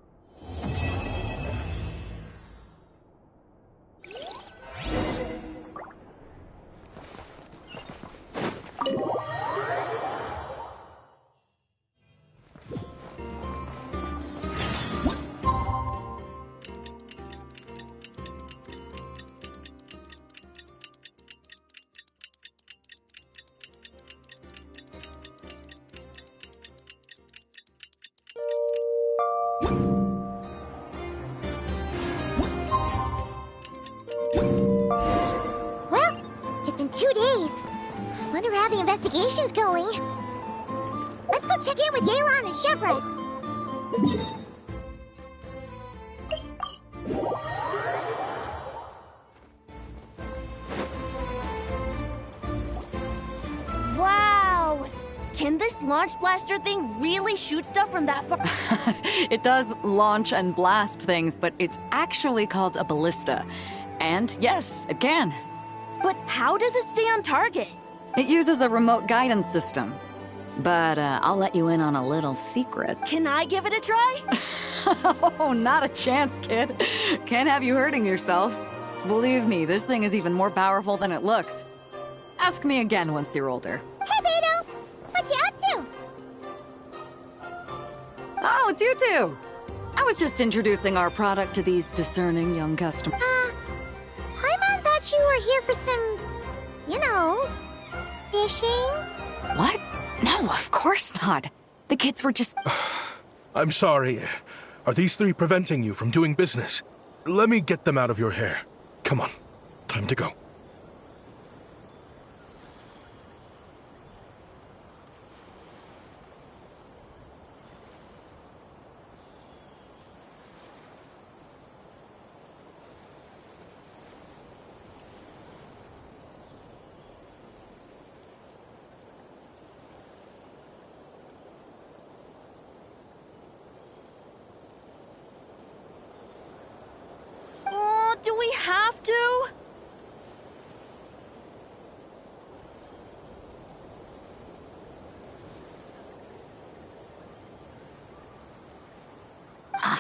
Well, it's been 2 days. Wonder how the investigation's going. Let's go check in with Yelan and Shepras. Wow! Can this launch blaster thing really shoot stuff from that far? It does launch and blast things, but it's actually called a ballista. And yes, it can. But how does it stay on target? It uses a remote guidance system. But I'll let you in on a little secret. Can I give it a try? Oh, not a chance, kid. Can't have you hurting yourself. Believe me, this thing is even more powerful than it looks. Ask me again once you're older. Hey, Beto! What you up to? Oh, it's you two! I was just introducing our product to these discerning young customers. Paimon thought you were here for some, you know, fishing? What? No, of course not. The kids were just... I'm sorry. Are these three preventing you from doing business? Let me get them out of your hair. Come on. Time to go. Do we have to?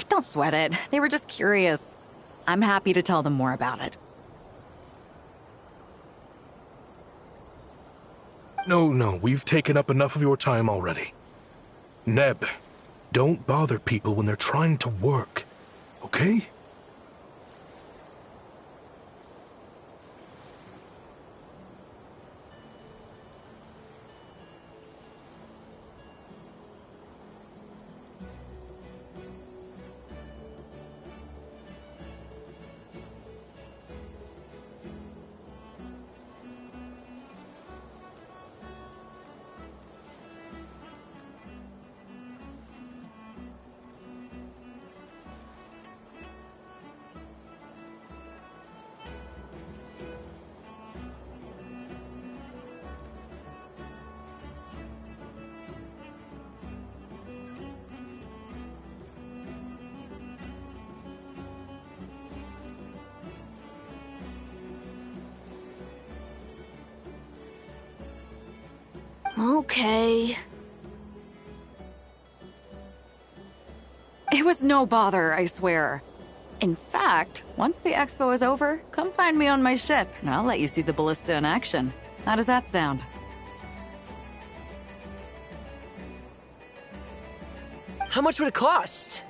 Don't sweat it. They were just curious. I'm happy to tell them more about it. No, we've taken up enough of your time already. Neb, don't bother people when they're trying to work, okay? Okay. It was no bother, I swear. In fact, once the expo is over, come find me on my ship, and I'll let you see the ballista in action. How does that sound? How much would it cost?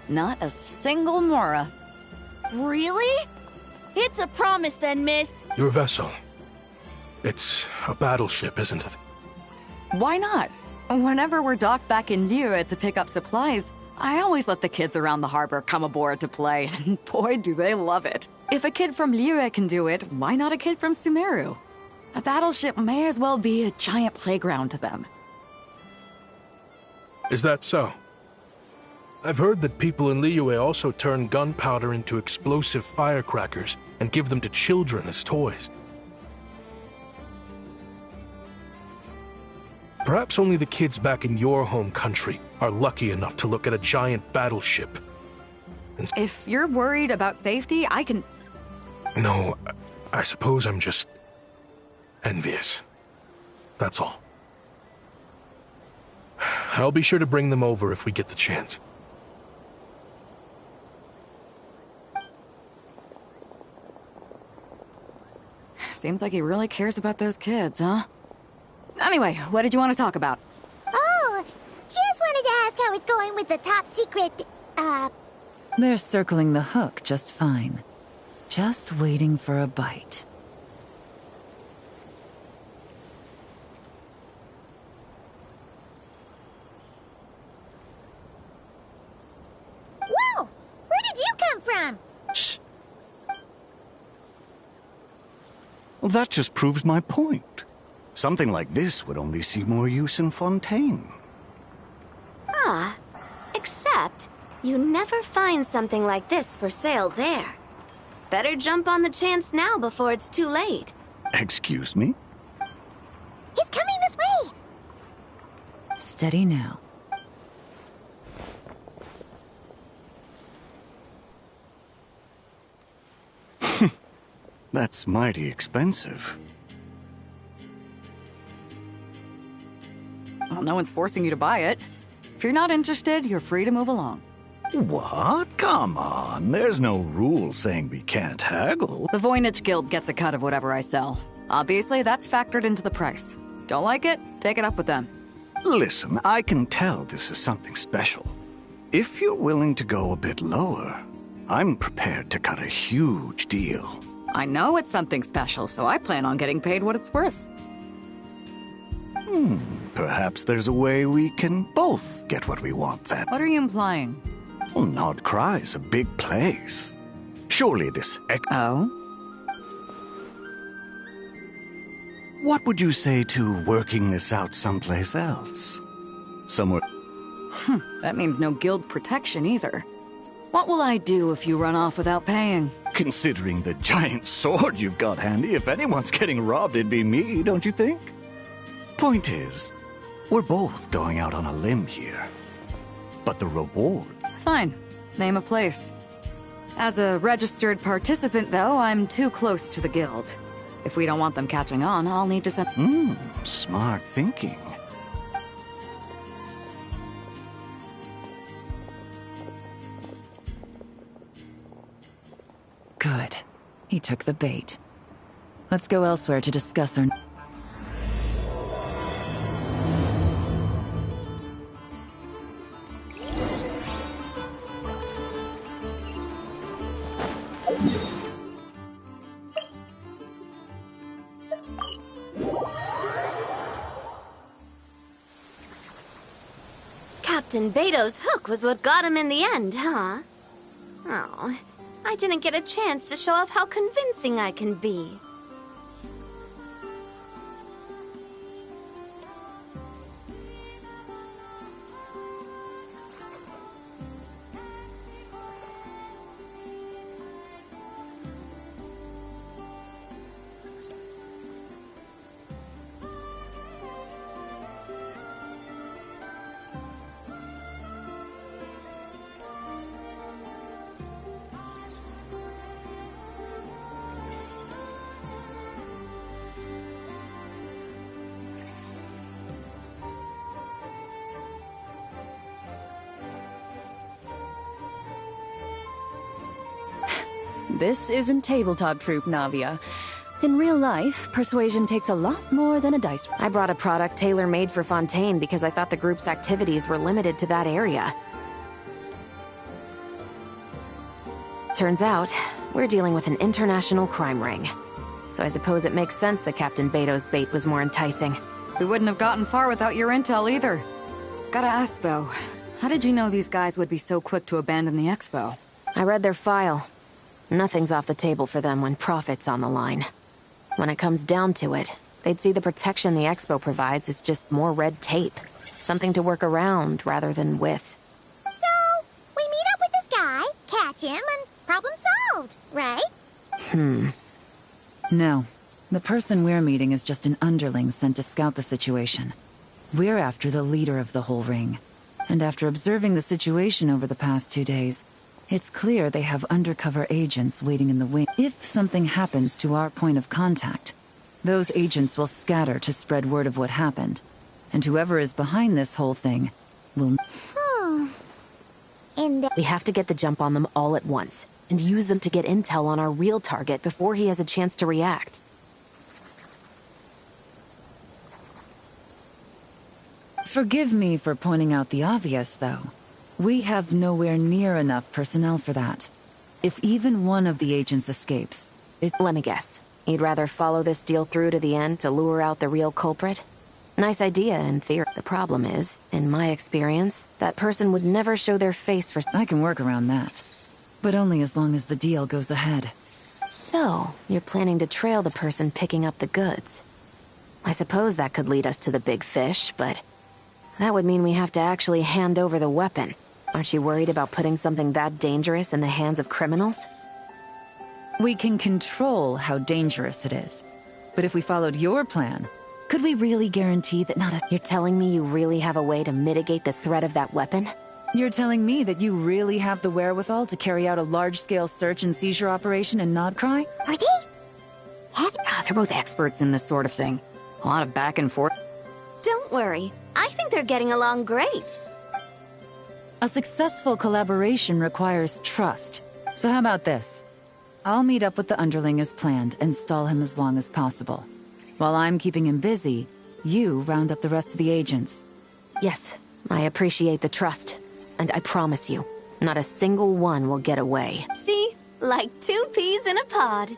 Not a single mora. Really? It's a promise then, miss. Your vessel. It's a battleship, isn't it? Why not? Whenever we're docked back in Liyue to pick up supplies, I always let the kids around the harbor come aboard to play, and boy, do they love it. If a kid from Liyue can do it, why not a kid from Sumeru? A battleship may as well be a giant playground to them. Is that so? I've heard that people in Liyue also turn gunpowder into explosive firecrackers and give them to children as toys. Perhaps only the kids back in your home country are lucky enough to look at a giant battleship. If you're worried about safety, I can... No, I suppose I'm just envious. That's all. I'll be sure to bring them over if we get the chance. Seems like he really cares about those kids, huh? Anyway, what did you want to talk about? Oh, just wanted to ask how it's going with the top secret, They're circling the hook just fine. Just waiting for a bite. Whoa! Where did you come from? Shh. Well, that just proves my point. Something like this would only see more use in Fontaine. Ah, except you never find something like this for sale there. Better jump on the chance now before it's too late. Excuse me? He's coming this way! Steady now. That's mighty expensive. Well, no one's forcing you to buy it. If you're not interested, you're free to move along. What? Come on, there's no rule saying we can't haggle. The Voynich Guild gets a cut of whatever I sell. Obviously, that's factored into the price. Don't like it? Take it up with them. Listen, I can tell this is something special. If you're willing to go a bit lower, I'm prepared to cut a huge deal. I know it's something special, so I plan on getting paid what it's worth. Perhaps there's a way we can both get what we want then. What are you implying? Well, Nod Cry's a big place. Surely this Oh? What would you say to working this out someplace else? Somewhere... That means no guild protection either. What will I do if you run off without paying? Considering the giant sword you've got handy, if anyone's getting robbed, it'd be me, don't you think? Point is, we're both going out on a limb here. But the reward... Fine. Name a place. As a registered participant, though, I'm too close to the guild. If we don't want them catching on, I'll need to send... smart thinking. Good. He took the bait. Let's go elsewhere to discuss our... Captain Beto's hook was what got him in the end, huh? Oh, I didn't get a chance to show off how convincing I can be. This isn't tabletop troop, Navia. In real life, persuasion takes a lot more than a dice. I brought a product tailor-made for Fontaine because I thought the group's activities were limited to that area. Turns out, we're dealing with an international crime ring. So I suppose it makes sense that Captain Beto's bait was more enticing. We wouldn't have gotten far without your intel either. Gotta ask though, how did you know these guys would be so quick to abandon the expo? I read their file. Nothing's off the table for them when profit's on the line. When it comes down to it, they'd see the protection the expo provides as just more red tape. Something to work around rather than with. So, we meet up with this guy, catch him, and problem solved, right? No. The person we're meeting is just an underling sent to scout the situation. We're after the leader of the whole ring. And after observing the situation over the past 2 days, it's clear they have undercover agents waiting in the wing. If something happens to our point of contact, those agents will scatter to spread word of what happened. And whoever is behind this whole thing will... We have to get the jump on them all at once, and use them to get intel on our real target before he has a chance to react. Forgive me for pointing out the obvious, though. We have nowhere near enough personnel for that. If even one of the agents escapes, Let me guess. You'd rather follow this deal through to the end to lure out the real culprit? Nice idea, in theory. The problem is, in my experience, that person would never show their face for... I can work around that. But only as long as the deal goes ahead. So, you're planning to trail the person picking up the goods. I suppose that could lead us to the big fish, but... that would mean we have to actually hand over the weapon. Aren't you worried about putting something that dangerous in the hands of criminals? We can control how dangerous it is. But if we followed your plan, could we really guarantee that not a... You're telling me you really have a way to mitigate the threat of that weapon? You're telling me that you really have the wherewithal to carry out a large-scale search and seizure operation in Nodcry? Are they? They're both experts in this sort of thing. A lot of back and forth. Don't worry. I think they're getting along great. A successful collaboration requires trust. So how about this? I'll meet up with the underling as planned and stall him as long as possible. While I'm keeping him busy, you round up the rest of the agents. Yes, I appreciate the trust. And I promise you, not a single one will get away. See? Like 2 peas in a pod.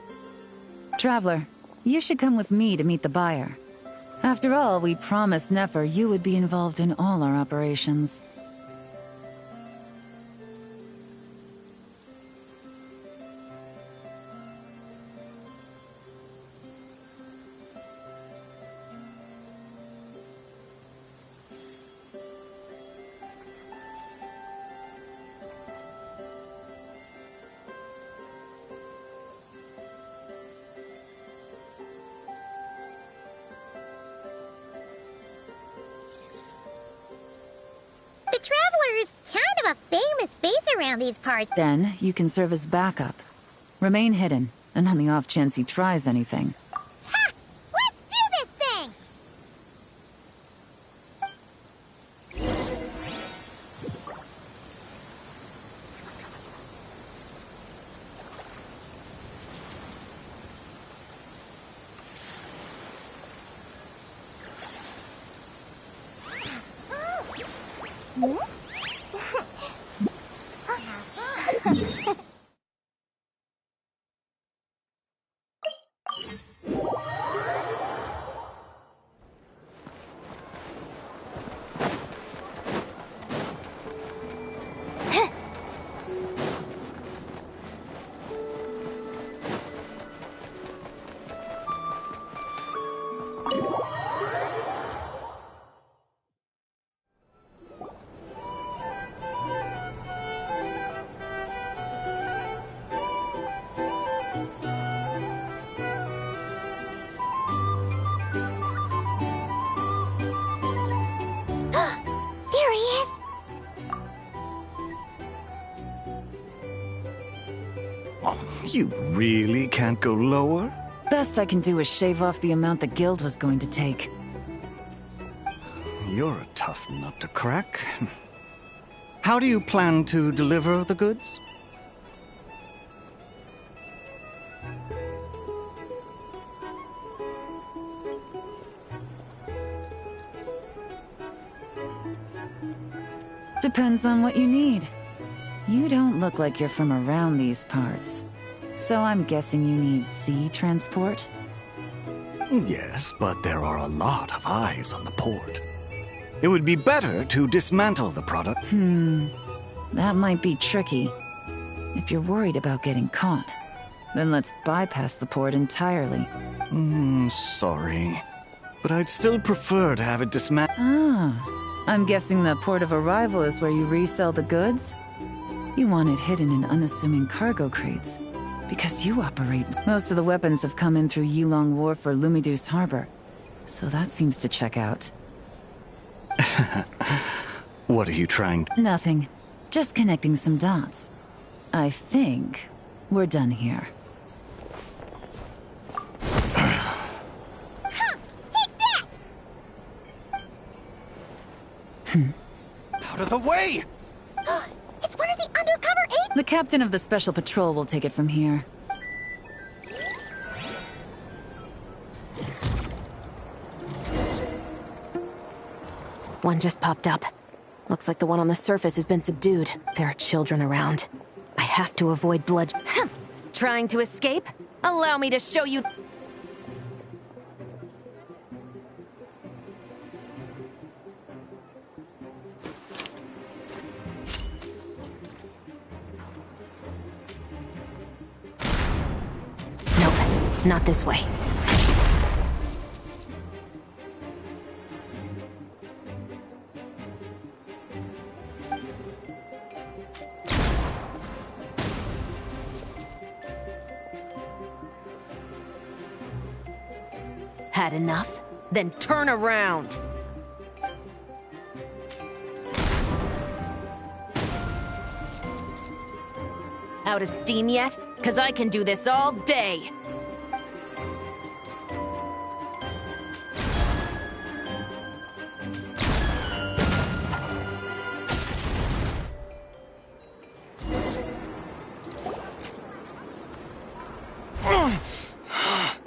Traveler, you should come with me to meet the buyer. After all, we promised Nefer you would be involved in all our operations. The Traveler is kind of a famous face around these parts. Then you can serve as backup. Remain hidden, and on the off chance he tries anything. Ha! Let's do this thing! There he is! You really can't go lower? Best I can do is shave off the amount the guild was going to take. You're a tough nut to crack. How do you plan to deliver the goods? Depends on what you need. You don't look like you're from around these parts. So I'm guessing you need sea transport? Yes, but there are a lot of eyes on the port. It would be better to dismantle the product. That might be tricky. If you're worried about getting caught, then let's bypass the port entirely. Sorry. But I'd still prefer to have it dismantled. I'm guessing the port of arrival is where you resell the goods? You want it hidden in unassuming cargo crates. Because you operate. Most of the weapons have come in through Yilong Wharf or Lumiduce Harbor. So that seems to check out. What are you trying to... Nothing. Just connecting some dots. I think we're done here. Take that! Out of the way! It's one of the undercover agents! The captain of the Special Patrol will take it from here. One just popped up. Looks like the one on the surface has been subdued. There are children around. I have to avoid blood. Trying to escape? Allow me to show you. Nope, not this way. Had enough? Then turn around. Out of steam yet? 'Cause I can do this all day.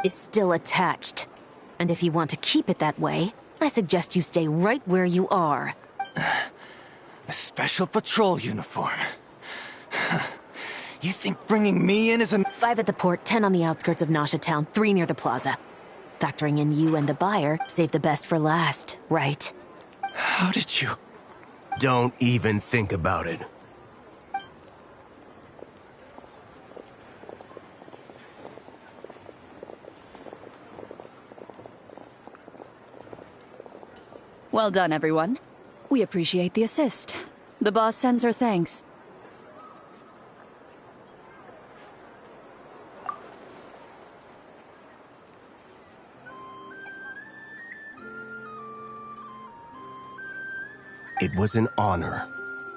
Is still attached. And if you want to keep it that way, I suggest you stay right where you are. A special patrol uniform. You think bringing me in is a... 5 at the port, 10 on the outskirts of Nasha Town, 3 near the plaza. Factoring in you and the buyer, save the best for last, right? How did you... Don't even think about it. Well done, everyone. We appreciate the assist. The boss sends her thanks. It was an honor.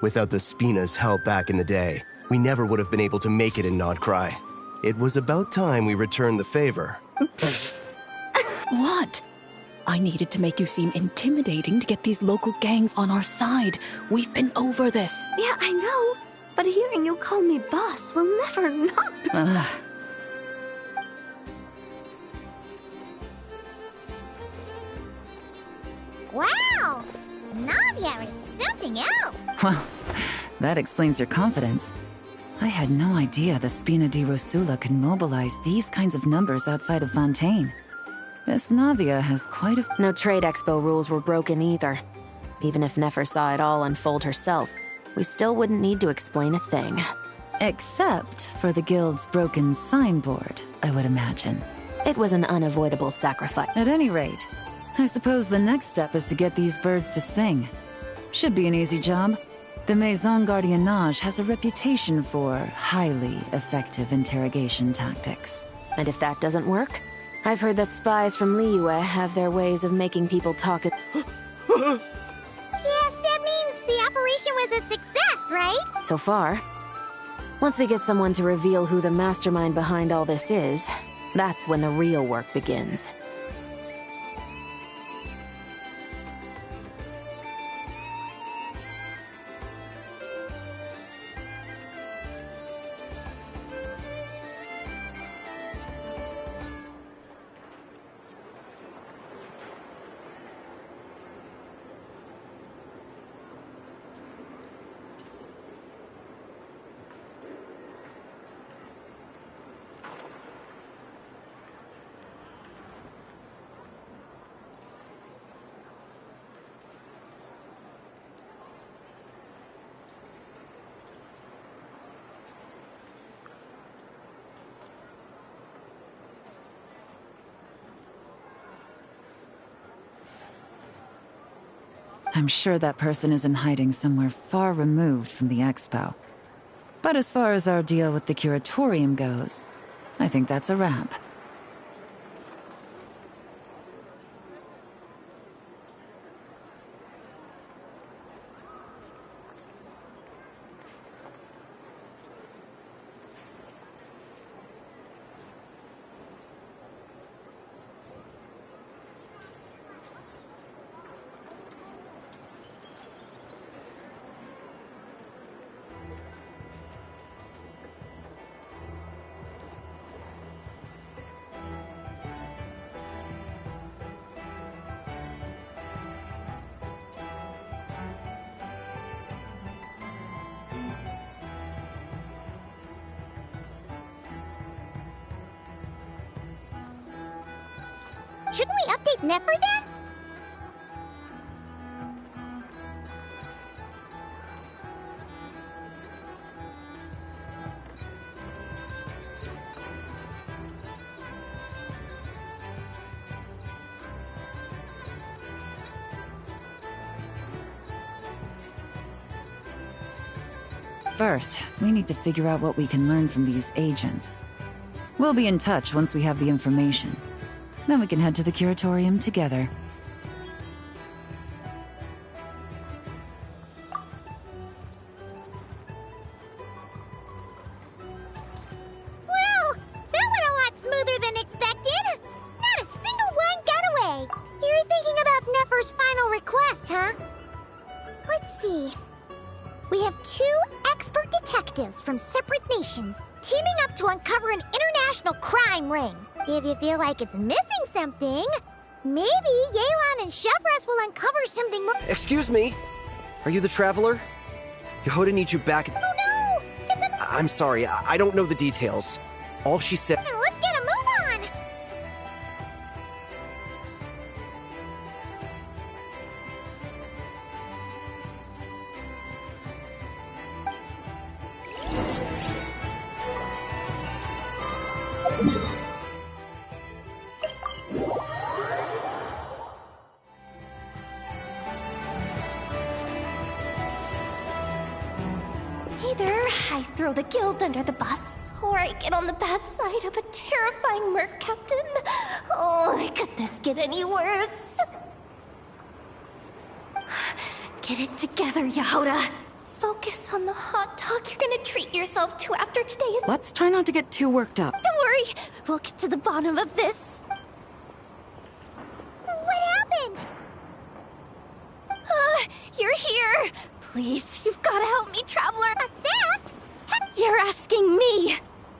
Without the Spina's help back in the day, we never would have been able to make it in Nodcry. It was about time we returned the favor. What? I needed to make you seem intimidating to get these local gangs on our side. We've been over this. Yeah, I know. But hearing you call me boss will never not be... Wow! Navia is something else! Well, that explains your confidence. I had no idea the Spina di Rosula could mobilize these kinds of numbers outside of Fontaine. This Navia has quite a... No trade expo rules were broken either. Even if Nefer saw it all unfold herself, we still wouldn't need to explain a thing. Except for the guild's broken signboard, I would imagine. It was an unavoidable sacrifice. At any rate, I suppose the next step is to get these birds to sing. Should be an easy job. The Maison Gardiennage has a reputation for highly effective interrogation tactics. And if that doesn't work, I've heard that spies from Liyue have their ways of making people talk it. Yes, that means the operation was a success, right? So far. Once we get someone to reveal who the mastermind behind all this is, that's when the real work begins. I'm sure that person is in hiding somewhere far removed from the expo. But as far as our deal with the Curatorium goes, I think that's a wrap. Shouldn't we update Nefer then? First, we need to figure out what we can learn from these agents. We'll be in touch once we have the information. Then we can head to the Curatorium together. Well, that went a lot smoother than expected. Not a single one got away. You're thinking about Nefer's final request, huh? Let's see. We have 2 expert detectives from separate nations teaming up to uncover an international crime ring. If you feel like it's missing something, maybe Yelan and Chevres will uncover something more. Excuse me? Are you the Traveler? Yehoda needs you back. Oh no! It's a... I'm sorry, I don't know the details. All she said. Let's get a move on! Either I throw the guild under the bus, or I get on the bad side of a terrifying merc captain. Oh, could this get any worse? Get it together, Yehoda. Focus on the hot dog you're gonna treat yourself to after today's... Let's try not to get too worked up. Don't worry, we'll get to the bottom of this. What happened? You're here. Please, you've gotta help me, Traveler. A theft? You're asking me.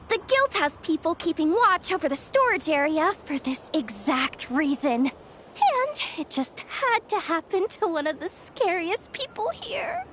The guild has people keeping watch over the storage area for this exact reason. And it just had to happen to one of the scariest people here.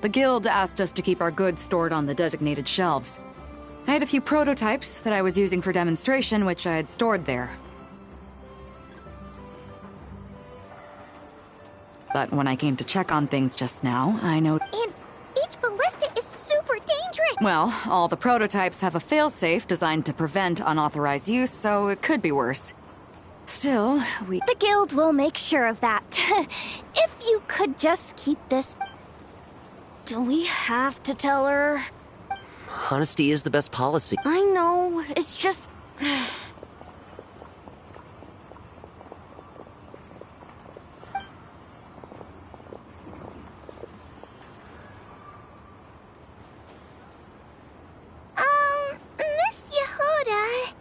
The guild asked us to keep our goods stored on the designated shelves. I had a few prototypes that I was using for demonstration, which I had stored there. But when I came to check on things just now, I noticed... And each ballista is super dangerous! Well, all the prototypes have a failsafe designed to prevent unauthorized use, so it could be worse. Still, The guild will make sure of that. If you could just keep this... Do we have to tell her? Honesty is the best policy. I know, it's just... Miss Yehuda...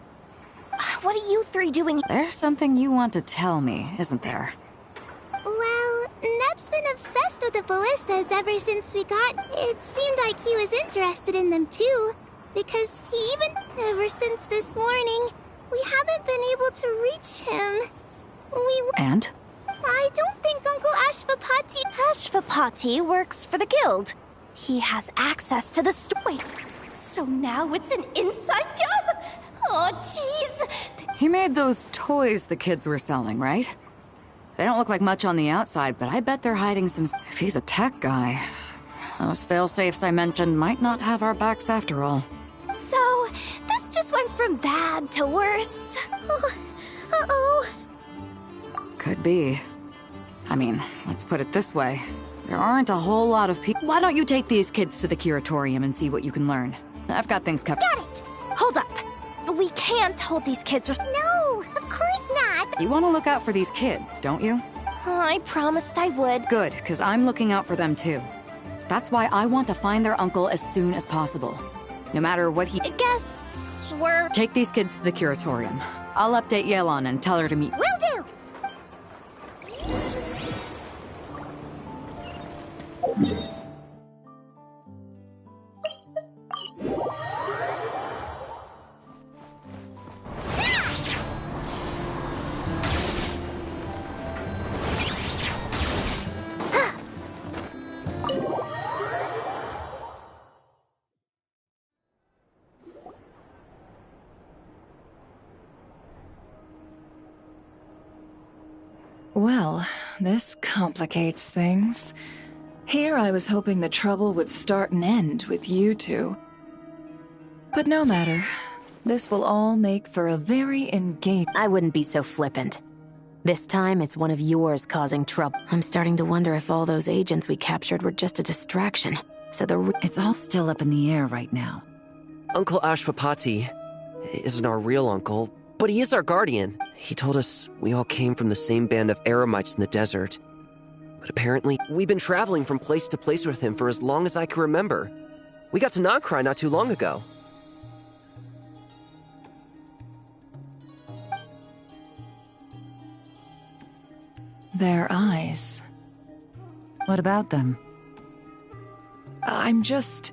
What are you three doing? There's something you want to tell me, isn't there? Well, Neb's been obsessed with the ballistas ever since we got... It seemed like he was interested in them too. Because he even... Ever since this morning, we haven't been able to reach him. And? I don't think Uncle Ashvapati... Ashvapati works for the guild. He has access to the Wait, so now it's an inside job? Oh, jeez. He made those toys the kids were selling, right? They don't look like much on the outside, but I bet they're hiding some... If he's a tech guy, those fail-safes I mentioned might not have our backs after all. So, this just went from bad to worse. Uh-oh. Could be. I mean, let's put it this way. There aren't a whole lot of people... Why don't you take these kids to the curatorium and see what you can learn? I've got things covered. Got it! Hold up. We can't hold these kids... No, of course not. You want to look out for these kids, don't you? I promised I would. Good, because I'm looking out for them too. That's why I want to find their uncle as soon as possible. No matter what he... I guess we're... Take these kids to the curatorium. I'll update Yelan and tell her to meet... Will do! Well, this complicates things. Here I was hoping the trouble would start and end with you two. But no matter. This will all make for a very engaging... I wouldn't be so flippant. This time, it's one of yours causing trouble. I'm starting to wonder if all those agents we captured were just a distraction. So It's all still up in the air right now. Uncle Ashvapati isn't our real uncle, but he is our guardian. He told us we all came from the same band of Eremites in the desert. But apparently, we've been traveling from place to place with him for as long as I can remember. We got to Nagcry not too long ago. Their eyes. What about them? I'm just...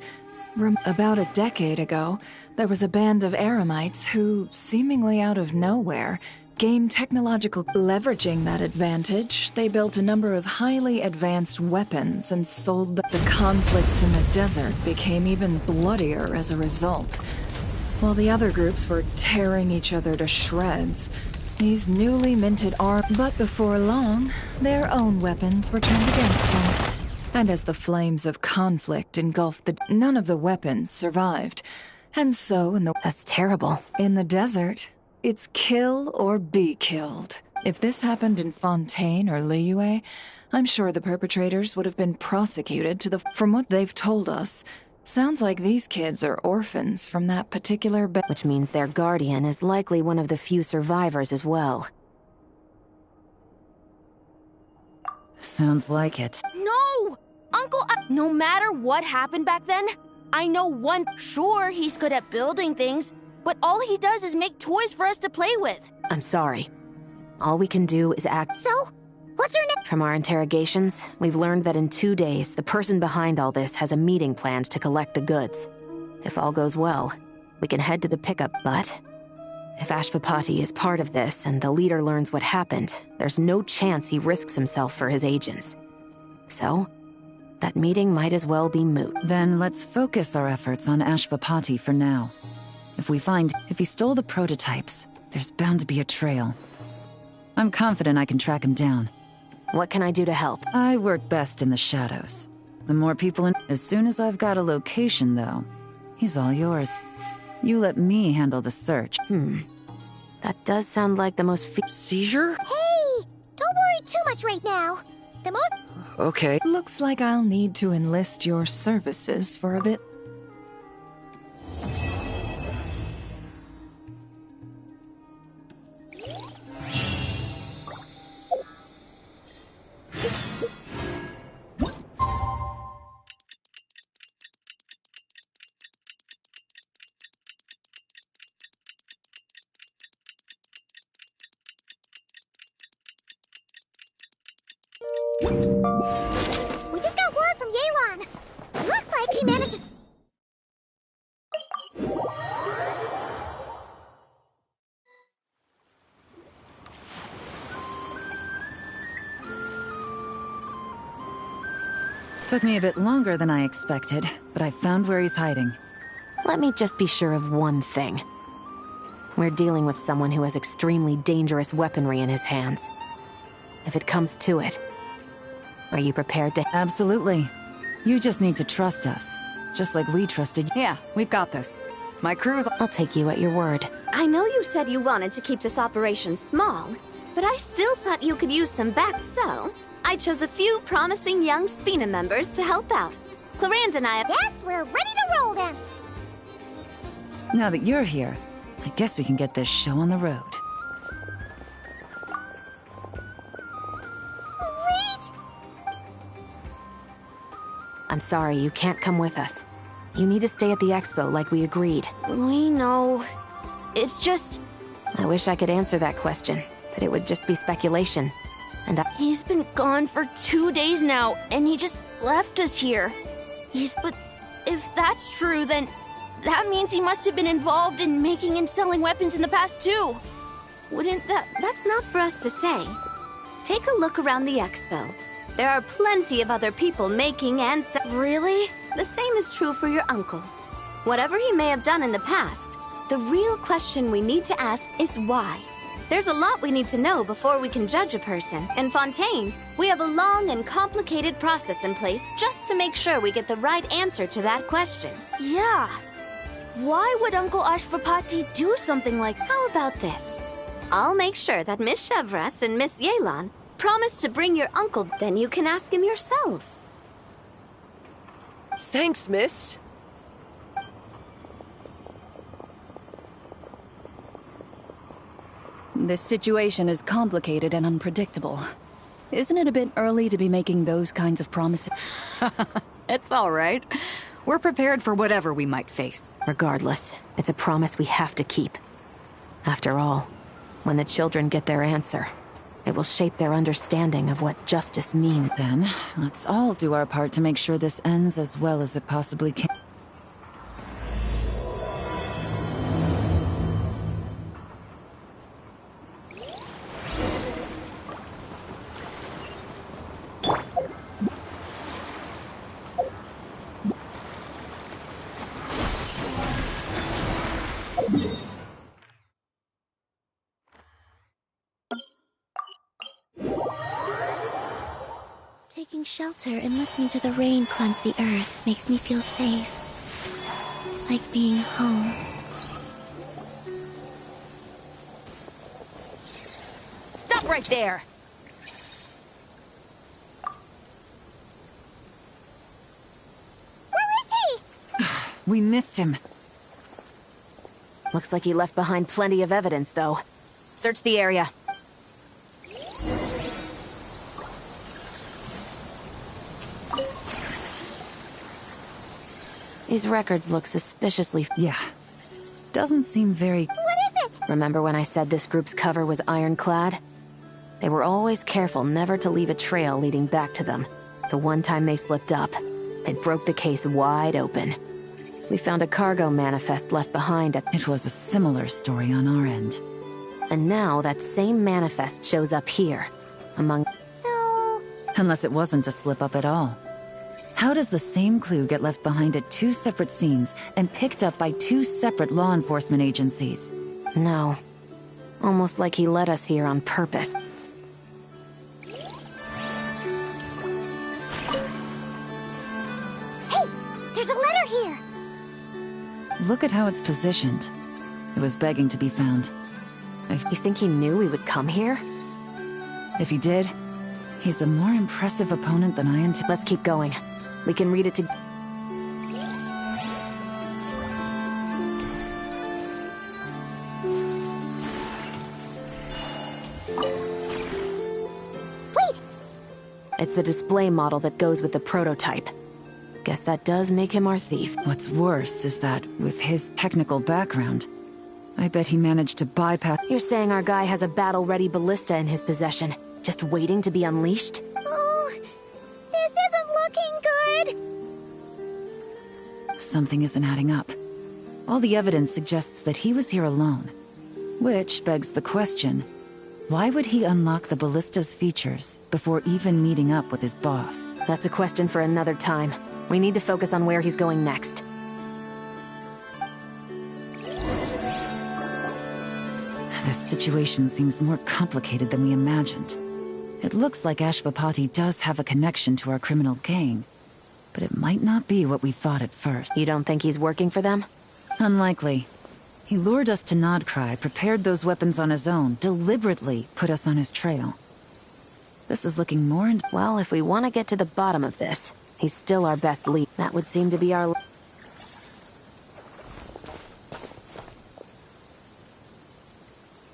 About a decade ago, there was a band of Eremites who, seemingly out of nowhere, gained technological... Leveraging that advantage, they built a number of highly advanced weapons and sold them. The conflicts in the desert became even bloodier as a result. While the other groups were tearing each other to shreds, these newly minted arms... But before long, their own weapons were turned against them. And as the flames of conflict engulfed none of the weapons survived. And so That's terrible. In the desert, it's kill or be killed. If this happened in Fontaine or Liyue, I'm sure the perpetrators would have been prosecuted to the... From what they've told us, sounds like these kids are orphans from that particular... Which means their guardian is likely one of the few survivors as well. Sounds like it. No! Uncle, no matter what happened back then, I know one... Sure, he's good at building things, but all he does is make toys for us to play with. I'm sorry. All we can do is act... So? What's her name? From our interrogations, we've learned that in 2 days, the person behind all this has a meeting planned to collect the goods. If all goes well, we can head to the pickup, but... If Ashvapati is part of this and the leader learns what happened, there's no chance he risks himself for his agents. So, that meeting might as well be moot. Then let's focus our efforts on Ashvapati for now. If he stole the prototypes, there's bound to be a trail. I'm confident I can track him down. What can I do to help? I work best in the shadows. The more people As soon as I've got a location, though, he's all yours. You let me handle the search. That does sound like the most Seizure? Hey! Don't worry too much right now. The most... Okay. Looks like I'll need to enlist your services for a bit. We just got word from Yelan. Looks like he managed to... Took me a bit longer than I expected, but I found where he's hiding. Let me just be sure of one thing. We're dealing with someone who has extremely dangerous weaponry in his hands. If it comes to it, are you prepared to... Absolutely. You just need to trust us, just like we trusted you. Yeah, we've got this. My crew's... I'll take you at your word. I know you said you wanted to keep this operation small, but I still thought you could use some back, so I chose a few promising young Spina members to help out. Clarence and I... Yes, we're ready to roll then! Now that you're here, I guess we can get this show on the road. I'm sorry, you can't come with us. You need to stay at the expo like we agreed. We know. It's just... I wish I could answer that question, but it would just be speculation. And He's been gone for 2 days now, and he just left us here. But if that's true, then that means he must have been involved in making and selling weapons in the past too. Wouldn't that... That's not for us to say. Take a look around the expo. There are plenty of other people making and Really? The same is true for your uncle. Whatever he may have done in the past, the real question we need to ask is why. There's a lot we need to know before we can judge a person. In Fontaine, we have a long and complicated process in place just to make sure we get the right answer to that question. Yeah. Why would Uncle Ashvapati do something like... How about this? I'll make sure that Miss Chevras and Miss Yelan promise to bring your uncle, then you can ask him yourselves. Thanks, miss. This situation is complicated and unpredictable. Isn't it a bit early to be making those kinds of promises? It's all right. We're prepared for whatever we might face. regardless, it's a promise we have to keep. After all, when the children get their answer, it will shape their understanding of what justice means. Then, let's all do our part to make sure this ends as well as it possibly can. Taking shelter and listening to the rain cleanse the earth makes me feel safe. Like being home. Stop right there! Where is he? We missed him. Looks like he left behind plenty of evidence, though. Search the area. These records look suspiciously... Yeah. Doesn't seem very... What is it? Remember when I said this group's cover was ironclad? They were always careful never to leave a trail leading back to them. The one time they slipped up, it broke the case wide open. We found a cargo manifest left behind at... It was a similar story on our end. And now that same manifest shows up here, among... So... Unless it wasn't a slip-up at all. How does the same clue get left behind at 2 separate scenes and picked up by 2 separate law enforcement agencies? No. Almost like he led us here on purpose. Hey! There's a letter here! Look at how it's positioned. It was begging to be found. You think he knew we would come here? If he did, he's a more impressive opponent than I am. Let's keep going. We can read it to... Wait! It's the display model that goes with the prototype. Guess that does make him our thief. What's worse is that, with his technical background, I bet he managed to bypass... You're saying our guy has a battle-ready ballista in his possession, just waiting to be unleashed? Oh, this isn't looking good. Something isn't adding up. All the evidence suggests that he was here alone. Which begs the question, why would he unlock the ballista's features before even meeting up with his boss? That's a question for another time. We need to focus on where he's going next. This situation seems more complicated than we imagined. It looks like Ashvapati does have a connection to our criminal gang, but it might not be what we thought at first. You don't think he's working for them? Unlikely. He lured us to Nodcry, prepared those weapons on his own, deliberately put us on his trail. This is looking more and... Well, if we want to get to the bottom of this, he's still our best lead. That would seem to be our...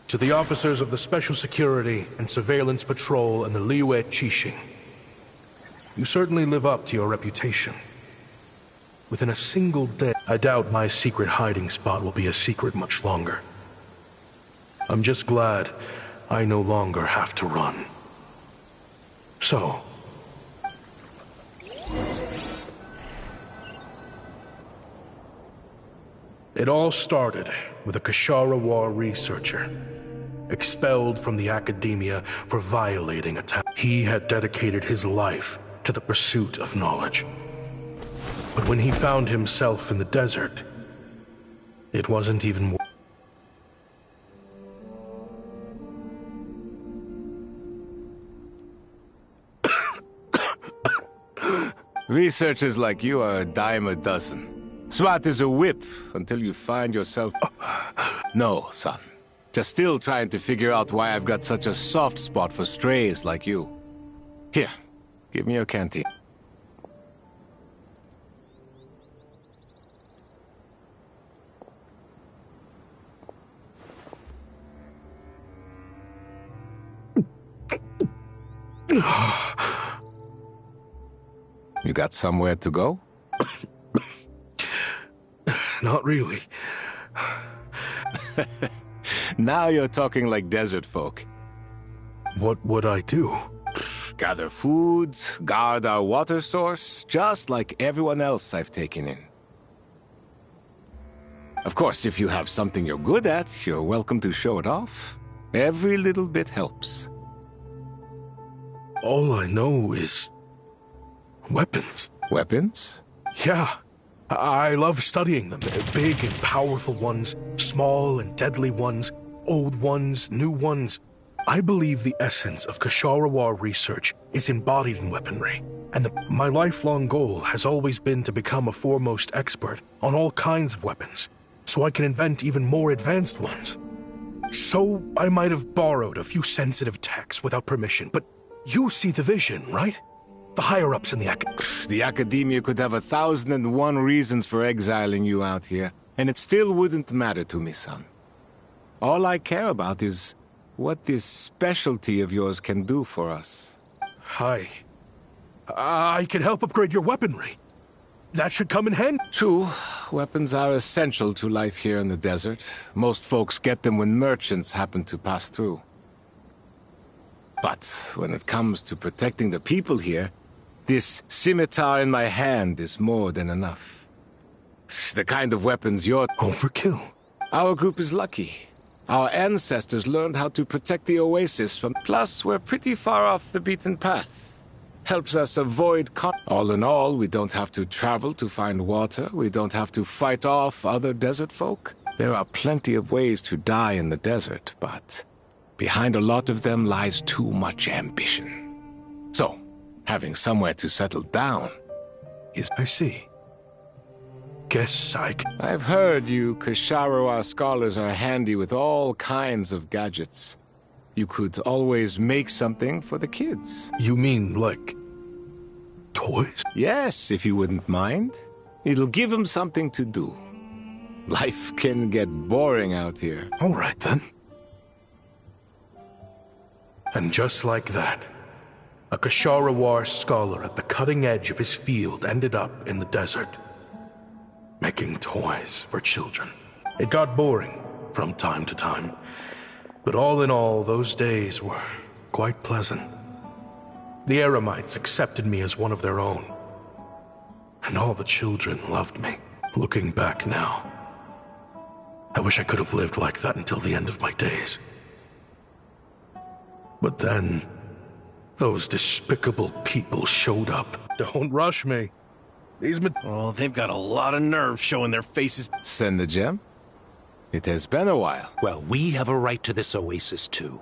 To the officers of the Special Security and Surveillance Patrol and the Liyue Qixing, you certainly live up to your reputation. Within a single day, I doubt my secret hiding spot will be a secret much longer. I'm just glad I no longer have to run. So... It all started with a Kashara War researcher, expelled from the academia for violating a town. He had dedicated his life to the pursuit of knowledge. But when he found himself in the desert, it wasn't even... Researchers like you are a dime a dozen. Smart as a whip until you find yourself... No, son. Just still trying to figure out why I've got such a soft spot for strays like you. Here, give me your canteen. You got somewhere to go? Not really. Now you're talking like desert folk. What would I do? Gather food, guard our water source, just like everyone else I've taken in. Of course, if you have something you're good at, you're welcome to show it off. Every little bit helps. All I know is... weapons. Weapons? Yeah. I love studying them. Big and powerful ones, small and deadly ones, old ones, new ones. I believe the essence of Kashara War research is embodied in weaponry, and my lifelong goal has always been to become a foremost expert on all kinds of weapons, so I can invent even more advanced ones. So I might have borrowed a few sensitive techs without permission, but you see the vision, right? The higher-ups in the The Academia could have 1,001 reasons for exiling you out here, and it still wouldn't matter to me, son. All I care about is what this specialty of yours can do for us. I can help upgrade your weaponry. That should come in handy. True. Weapons are essential to life here in the desert. Most folks get them when merchants happen to pass through. But when it comes to protecting the people here, this scimitar in my hand is more than enough. The kind of weapons you're... Overkill. Our group is lucky. Our ancestors learned how to protect the oasis from... Plus, we're pretty far off the beaten path. Helps us avoid All in all, we don't have to travel to find water. We don't have to fight off other desert folk. There are plenty of ways to die in the desert, but behind a lot of them lies too much ambition. So, having somewhere to settle down is... I see. Guess I've heard you Ksharowa scholars are handy with all kinds of gadgets. You could always make something for the kids. You mean, like, toys? Yes, if you wouldn't mind. It'll give them something to do. Life can get boring out here. All right, then. And just like that, a Ksharowa scholar at the cutting edge of his field ended up in the desert, making toys for children. It got boring from time to time, but all in all, those days were quite pleasant. The Eremites accepted me as one of their own, and all the children loved me. Looking back now, I wish I could have lived like that until the end of my days. But then, those despicable people showed up. Don't rush me. Oh, they've got a lot of nerve showing their faces. Send the gem? It has been a while. Well, we have a right to this oasis, too.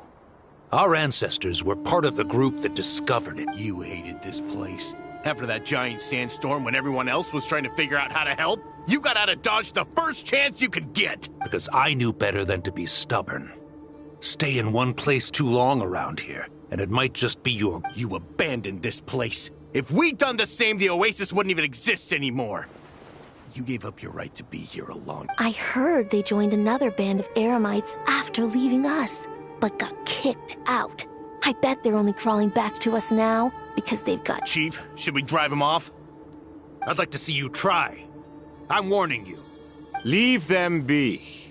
Our ancestors were part of the group that discovered it. You hated this place. After that giant sandstorm when everyone else was trying to figure out how to help, you got out of Dodge the first chance you could get. Because I knew better than to be stubborn. Stay in one place too long around here, and it might just be your... You abandoned this place. If we'd done the same, the Oasis wouldn't even exist anymore. You gave up your right to be here alone. I heard they joined another band of Eremites after leaving us, but got kicked out. I bet they're only crawling back to us now because they've got... Chief, should we drive him off? I'd like to see you try. I'm warning you. Leave them be.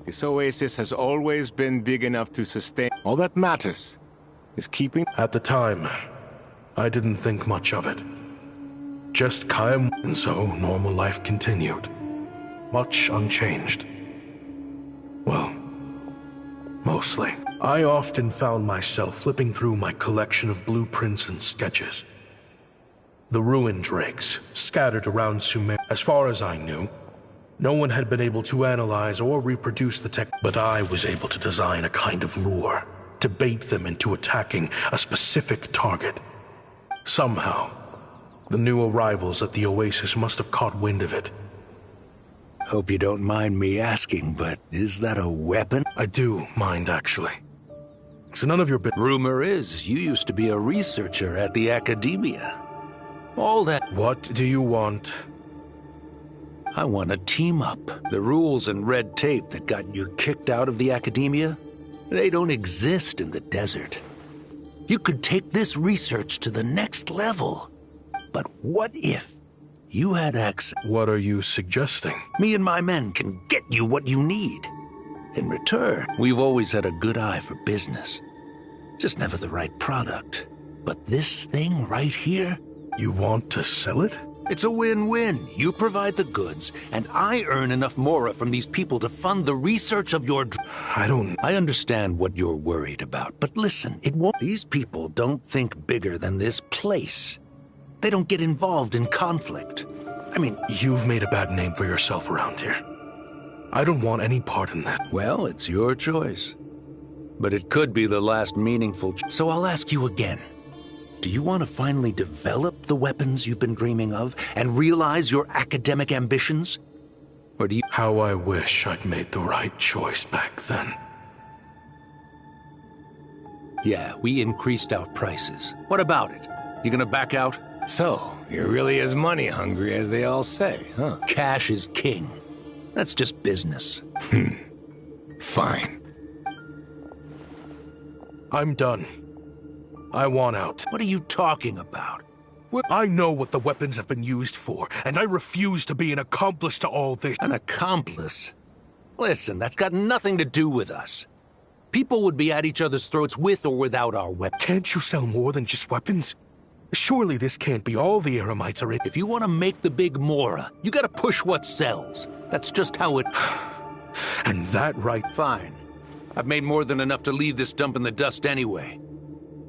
This oasis has always been big enough to sustain. All that matters is keeping... At the time, I didn't think much of it. Just Kaim, and so normal life continued. Much unchanged. Well, mostly. I often found myself flipping through my collection of blueprints and sketches. The ruined drakes, scattered around Sumer. As far as I knew, no one had been able to analyze or reproduce the tech, but I was able to design a kind of lure to bait them into attacking a specific target. Somehow, the new arrivals at the Oasis must have caught wind of it. Hope you don't mind me asking, but is that a weapon? I do mind, actually. It's none of your business. Rumor is you used to be a researcher at the Academia. All that... What do you want? I want to team up. The rules and red tape that got you kicked out of the Academia, they don't exist in the desert. You could take this research to the next level. But what if you had access? What are you suggesting? Me and my men can get you what you need. In return, we've always had a good eye for business. Just never the right product. But this thing right here... You want to sell it? It's a win-win. You provide the goods, and I earn enough Mora from these people to fund the research of your... I understand what you're worried about, but listen, it won't... These people don't think bigger than this place. They don't get involved in conflict. I mean... You've made a bad name for yourself around here. I don't want any part in that. Well, it's your choice. But it could be the last meaningful... So I'll ask you again. Do you want to finally develop the weapons you've been dreaming of and realize your academic ambitions? Or do you... How I wish I'd made the right choice back then. Yeah, we increased our prices. What about it? You gonna back out? So, you're really as money hungry as they all say, huh? Cash is king. That's just business. Fine. I'm done. I want out. What are you talking about? I know what the weapons have been used for, and I refuse to be an accomplice to all this. An accomplice? Listen, that's got nothing to do with us. People would be at each other's throats with or without our weapons. Can't you sell more than just weapons? Surely this can't be all the Eremites are in. If you want to make the big Mora, you gotta push what sells. That's just how it... And that right... Fine. I've made more than enough to leave this dump in the dust anyway.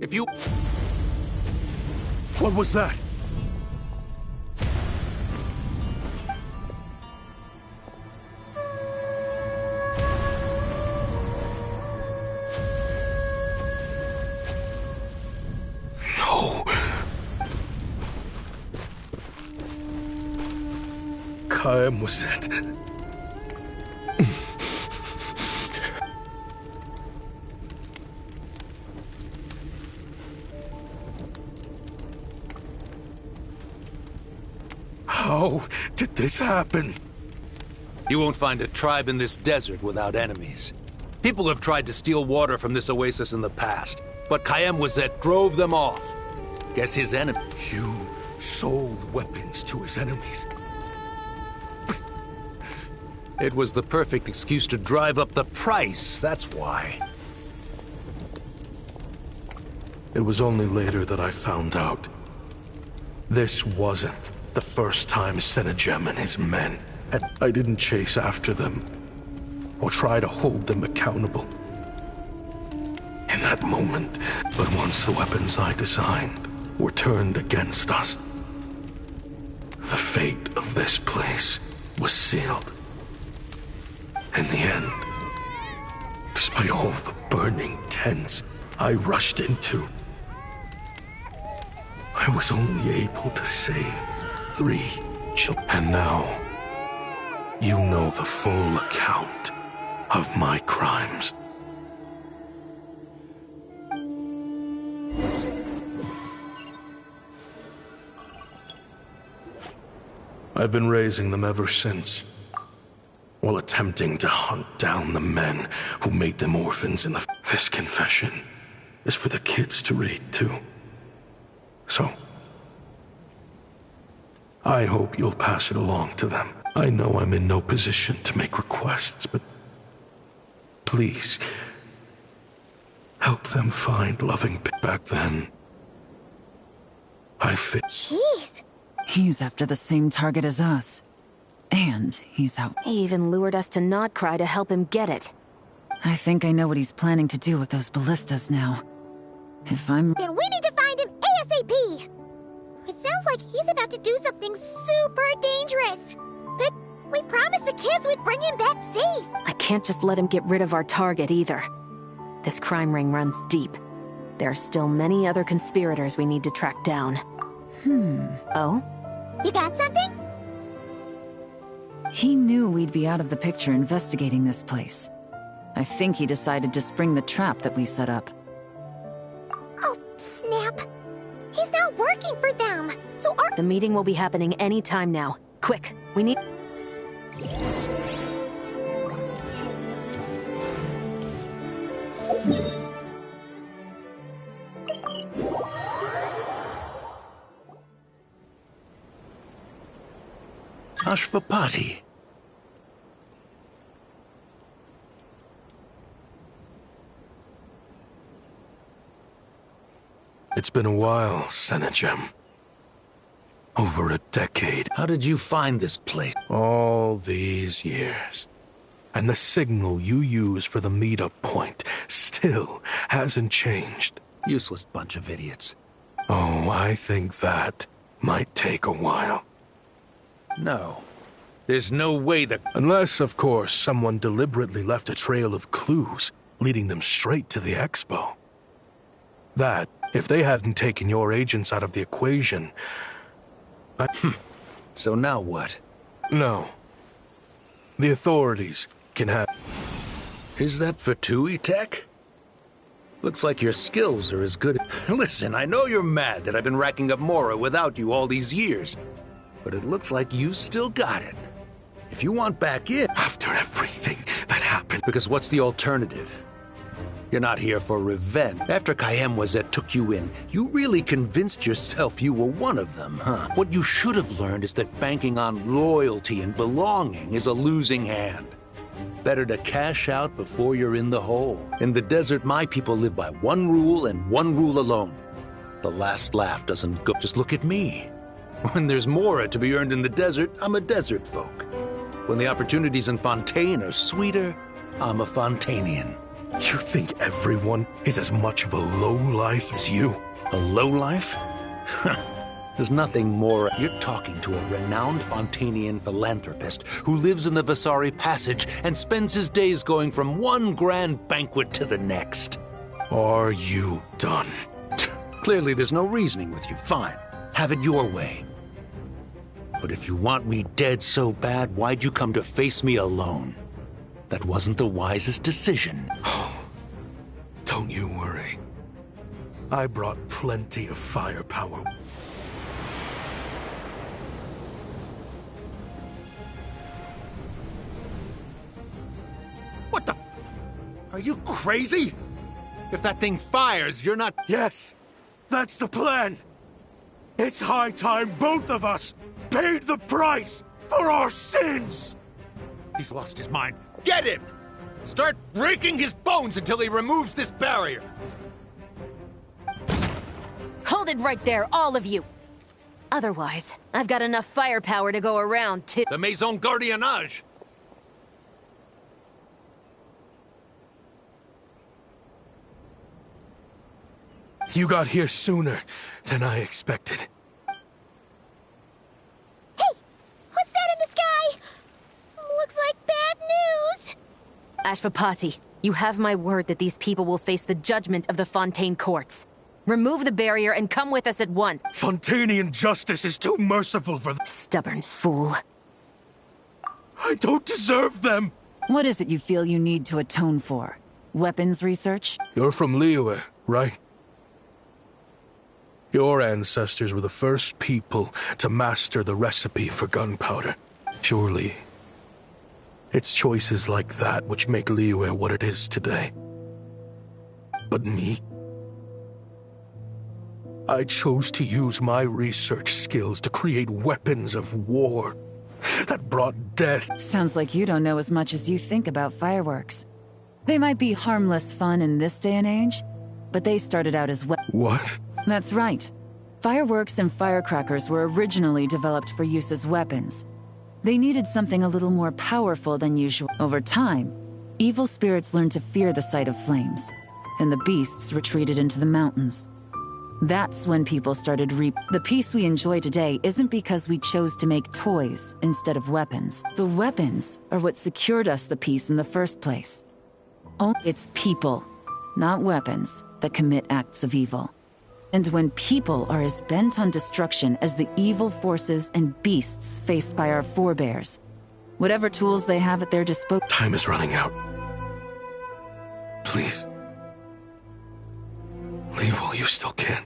If you... What was that? Chaim was it. How did this happen? You won't find a tribe in this desert without enemies. People have tried to steal water from this oasis in the past, but Chaim Wazet drove them off. Guess his enemy... You sold weapons to his enemies. It was the perfect excuse to drive up the price, that's why. It was only later that I found out. This wasn't the first time Sennajem and his men had... I didn't chase after them, or try to hold them accountable. In that moment, but once the weapons I designed were turned against us, the fate of this place was sealed. In the end, despite all the burning tents I rushed into, I was only able to save 3 children. And now, you know the full account of my crimes. I've been raising them ever since, while attempting to hunt down the men who made them orphans in the... This confession is for the kids to read, too. So, I hope you'll pass it along to them. I know I'm in no position to make requests, but please, help them find loving back then. Jeez. He's after the same target as us. And he's out. He even lured us to Nodcry to help him get it. I think I know what he's planning to do with those ballistas now. If I'm... Then we need to find him ASAP! It sounds like he's about to do something super dangerous. But we promised the kids we'd bring him back safe. I can't just let him get rid of our target either. This crime ring runs deep. There are still many other conspirators we need to track down. Oh? You got something? He knew we'd be out of the picture investigating this place. I think he decided to spring the trap that we set up. Oh, snap. He's not working for them. So our... The meeting will be happening any time now. Quick, we need... Ashvapati. It's been a while, Sennajem. Over a decade. How did you find this place? All these years. And the signal you use for the meetup point still hasn't changed. Useless bunch of idiots. Oh, I think that might take a while. No. There's no way that... Unless, of course, someone deliberately left a trail of clues, leading them straight to the expo. That, if they hadn't taken your agents out of the equation... So now what? No. The authorities can have... Is that Fatui tech? Looks like your skills are as good... Listen, I know you're mad that I've been racking up Mora without you all these years. But it looks like you still got it. If you want back in... After everything that happened... Because what's the alternative? You're not here for revenge. After Chaim Wazet took you in, you really convinced yourself you were one of them, huh? What you should have learned is that banking on loyalty and belonging is a losing hand. Better to cash out before you're in the hole. In the desert, my people live by one rule and one rule alone. The last laugh doesn't go... Just look at me. When there's Mora to be earned in the desert, I'm a desert folk. When the opportunities in Fontaine are sweeter, I'm a Fontanian. You think everyone is as much of a lowlife as you? A lowlife? There's nothing more. You're talking to a renowned Fontanian philanthropist who lives in the Vasari Passage and spends his days going from one grand banquet to the next. Are you done? Clearly there's no reasoning with you. Fine. Have it your way. But if you want me dead so bad, why'd you come to face me alone? That wasn't the wisest decision. Don't you worry. I brought plenty of firepower. What the? Are you crazy? If that thing fires, you're not... Yes, that's the plan. It's high time both of us paid the price for our sins! He's lost his mind. Get him! Start breaking his bones until he removes this barrier. Hold it right there, all of you! Otherwise, I've got enough firepower to go around to— The Maison Gardiennage! You got here sooner than I expected. Hey! What's that in the sky? Looks like bad news! Ashvapati, you have my word that these people will face the judgment of the Fontaine courts. Remove the barrier and come with us at once. Fontainian justice is too merciful for them. Stubborn fool. I don't deserve them! What is it you feel you need to atone for? Weapons research? You're from Liyue, right? Your ancestors were the first people to master the recipe for gunpowder. Surely, it's choices like that which make Liyue what it is today. But me? I chose to use my research skills to create weapons of war that brought death. Sounds like you don't know as much as you think about fireworks. They might be harmless fun in this day and age, but they started out as What? That's right. Fireworks and firecrackers were originally developed for use as weapons. They needed something a little more powerful than usual. Over time, evil spirits learned to fear the sight of flames, and the beasts retreated into the mountains. That's when people started The peace we enjoy today isn't because we chose to make toys instead of weapons. The weapons are what secured us the peace in the first place. It's people, not weapons, that commit acts of evil. And when people are as bent on destruction as the evil forces and beasts faced by our forebears, whatever tools they have at their disposal— Time is running out. Please. Leave while you still can.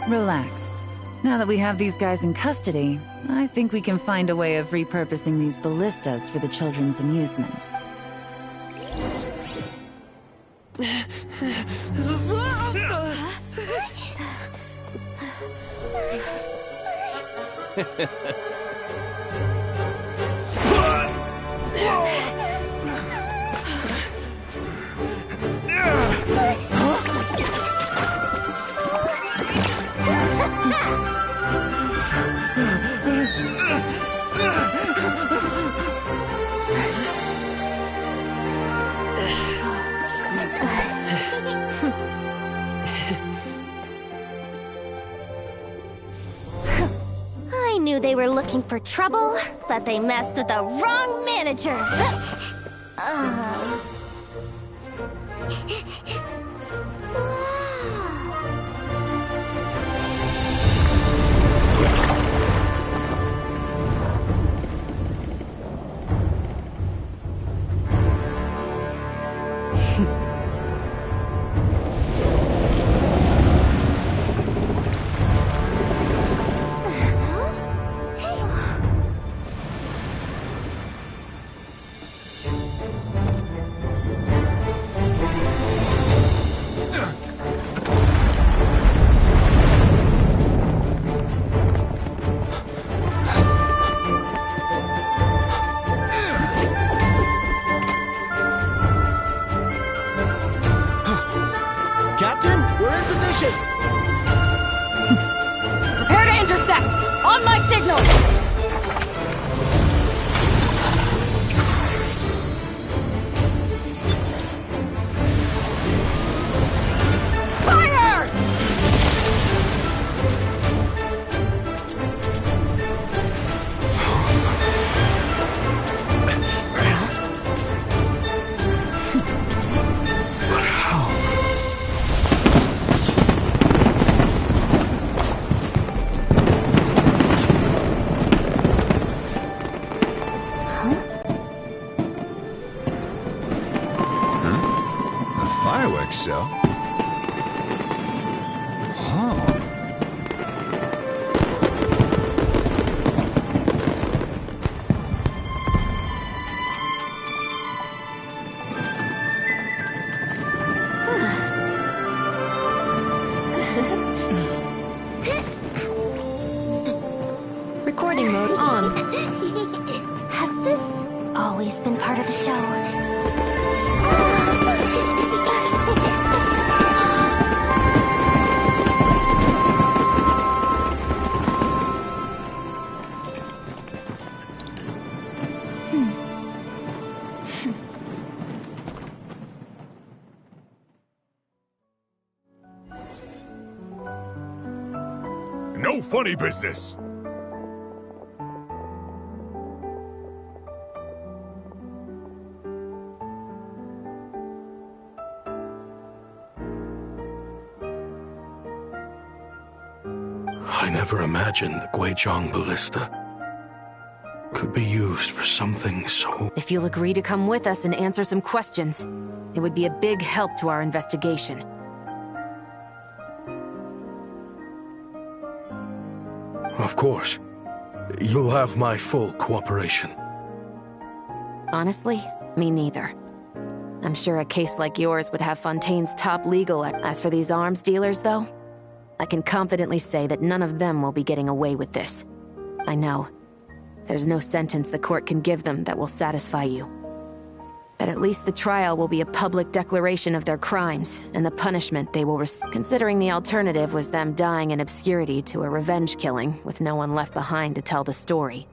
Relax. Now that we have these guys in custody, I think we can find a way of repurposing these ballistas for the children's amusement. I knew they were looking for trouble, but they messed with the wrong manager. on my signal! Fire! But how? A fireworks show? Oh. Recording mode on. Has this always been part of the show? No funny business! I never imagined the Guizhong ballista could be used for something so... If you'll agree to come with us and answer some questions, it would be a big help to our investigation. Of course. You'll have my full cooperation. Honestly, me neither. I'm sure a case like yours would have Fontaine's top legal. As for these arms dealers, though, I can confidently say that none of them will be getting away with this. I know. There's no sentence the court can give them that will satisfy you. But at least the trial will be a public declaration of their crimes and the punishment they will receive. Considering the alternative was them dying in obscurity to a revenge killing with no one left behind to tell the story.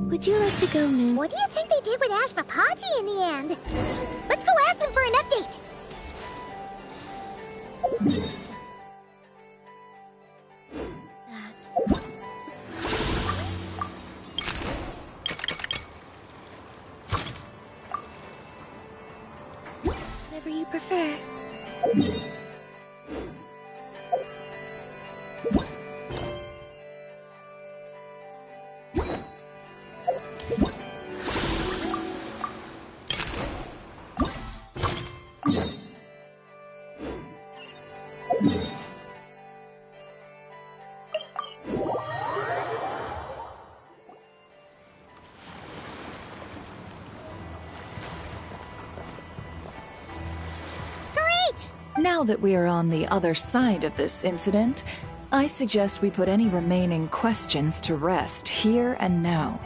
Would you like to go now? What do you think they did with Ashvapati in the end? Let's go ask them for an update. Whatever you prefer. Now that we are on the other side of this incident, I suggest we put any remaining questions to rest here and now.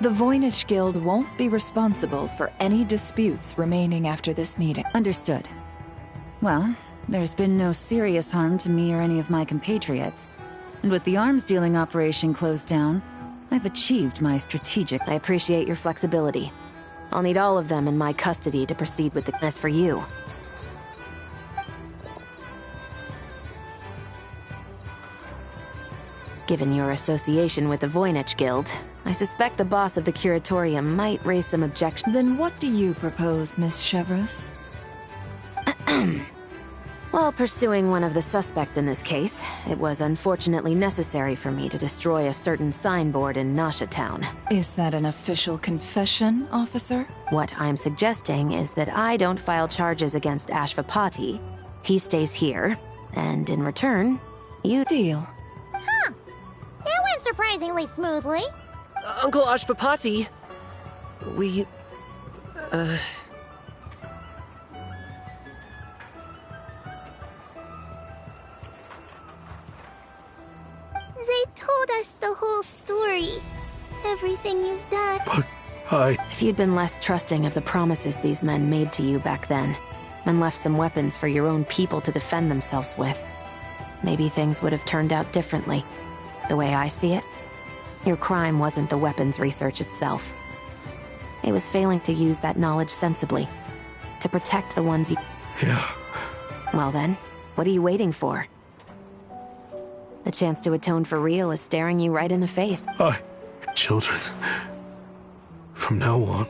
The Voynich Guild won't be responsible for any disputes remaining after this meeting. Understood. Well, there's been no serious harm to me or any of my compatriots. And with the arms dealing operation closed down, I've achieved my strategic... I appreciate your flexibility. I'll need all of them in my custody to proceed with the... As for you... Given your association with the Voynich Guild, I suspect the boss of the Curatorium might raise some objections. Then what do you propose, Miss Chevreuse? While pursuing one of the suspects in this case, it was unfortunately necessary for me to destroy a certain signboard in Nasha Town. Is that an official confession, officer? What I'm suggesting is that I don't file charges against Ashvapati. He stays here, and in return, you... Deal. Huh. That went surprisingly smoothly. Uncle Ashpapati, we... They told us the whole story. Everything you've done. But If you'd been less trusting of the promises these men made to you back then, and left some weapons for your own people to defend themselves with, maybe things would have turned out differently. The way I see it, your crime wasn't the weapons research itself. It was failing to use that knowledge sensibly, to protect the ones you... Yeah. Well then, what are you waiting for? The chance to atone for real is staring you right in the face. Children. From now on.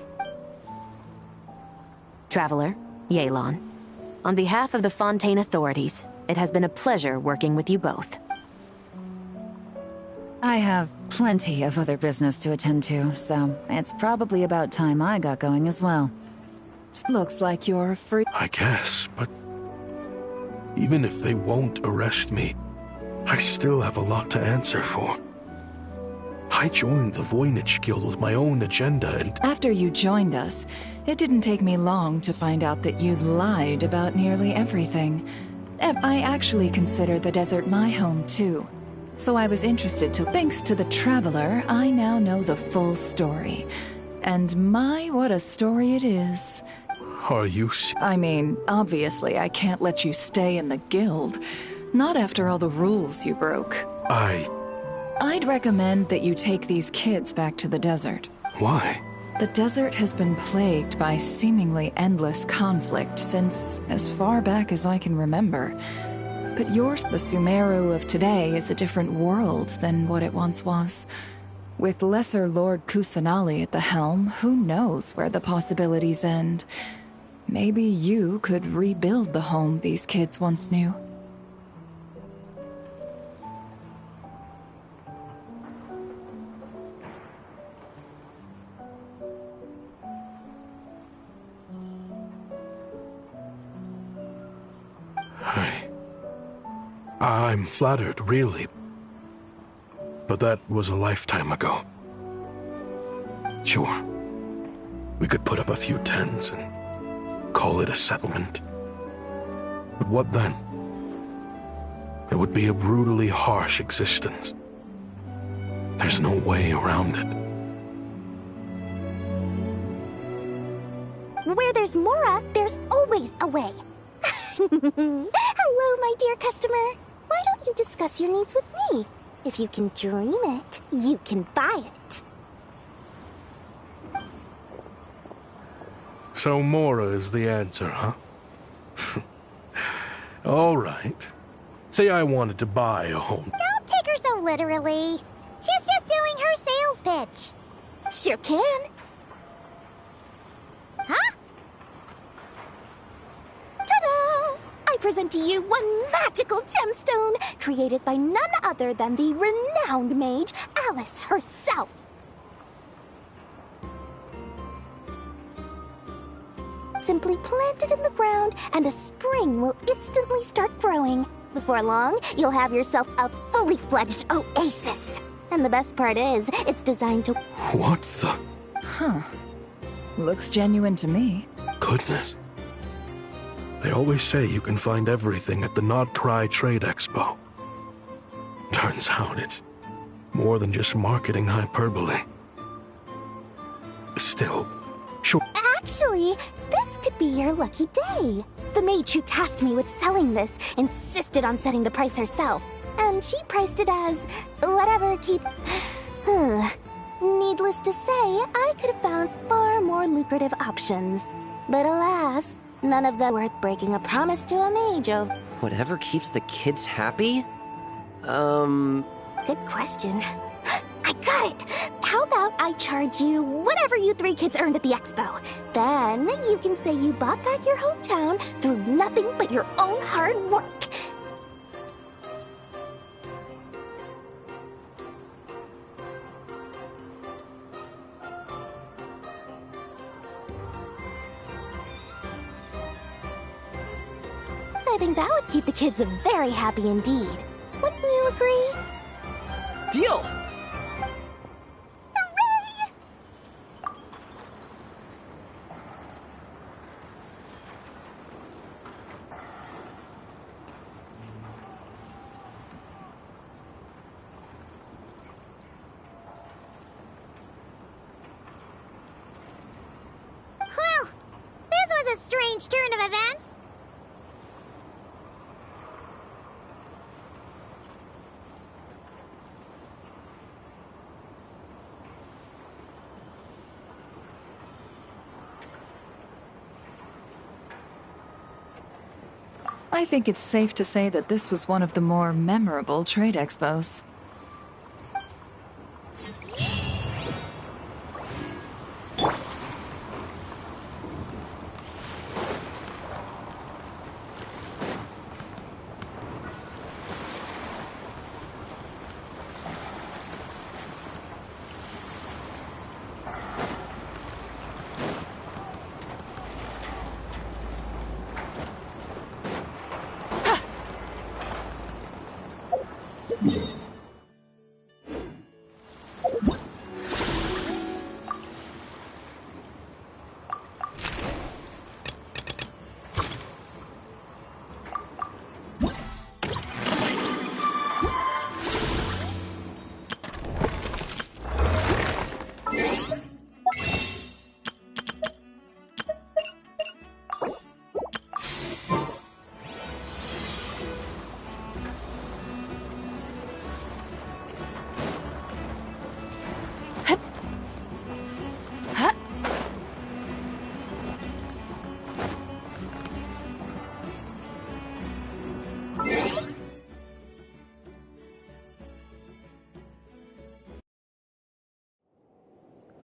Traveler, Yelan. On behalf of the Fontaine authorities, it has been a pleasure working with you both. I have plenty of other business to attend to, so it's probably about time I got going as well. Looks like you're free. I guess, but even if they won't arrest me, I still have a lot to answer for. I joined the Voynich Guild with my own agenda and... After you joined us, it didn't take me long to find out that you'd lied about nearly everything. I actually consider the desert my home, too. So I was interested to... Thanks to the Traveler, I now know the full story. And my, what a story it is. Are you... I mean, obviously I can't let you stay in the guild. Not after all the rules you broke. I'd recommend that you take these kids back to the desert. Why? The desert has been plagued by seemingly endless conflict since as far back as I can remember. But yours, the Sumeru of today, is a different world than what it once was. With Lesser Lord Kusanali at the helm, who knows where the possibilities end? Maybe you could rebuild the home these kids once knew. I'm flattered, really. But that was a lifetime ago. Sure. We could put up a few tents and call it a settlement. But what then? It would be a brutally harsh existence. There's no way around it. Where there's Mora, there's always a way. Hello, my dear customer. Why don't you discuss your needs with me? If you can dream it, you can buy it. So Mora is the answer, huh? All right. Say I wanted to buy a home. Don't take her so literally. She's just doing her sales pitch. Sure can. Huh? Ta-da! I present to you one magical gemstone created by none other than the renowned mage Alice herself. Simply plant it in the ground and a spring will instantly start growing. Before long, you'll have yourself a fully fledged oasis. And the best part is, it's designed to... What the... Huh. Looks genuine to me. Goodness. They always say you can find everything at the Nodcry Trade Expo. Turns out it's more than just marketing hyperbole. Still, sure. Actually, this could be your lucky day. The mage who tasked me with selling this insisted on setting the price herself. And she priced it as whatever keep... Needless to say, I could have found far more lucrative options. But alas, none of them worth breaking a promise to a mage of... Whatever keeps the kids happy? Good question. I got it! How about I charge you whatever you three kids earned at the expo? Then you can say you bought back your hometown through nothing but your own hard work. I think that would keep the kids very happy indeed. Wouldn't you agree? Deal! strange turn of events. I think it's safe to say that this was one of the more memorable trade expos.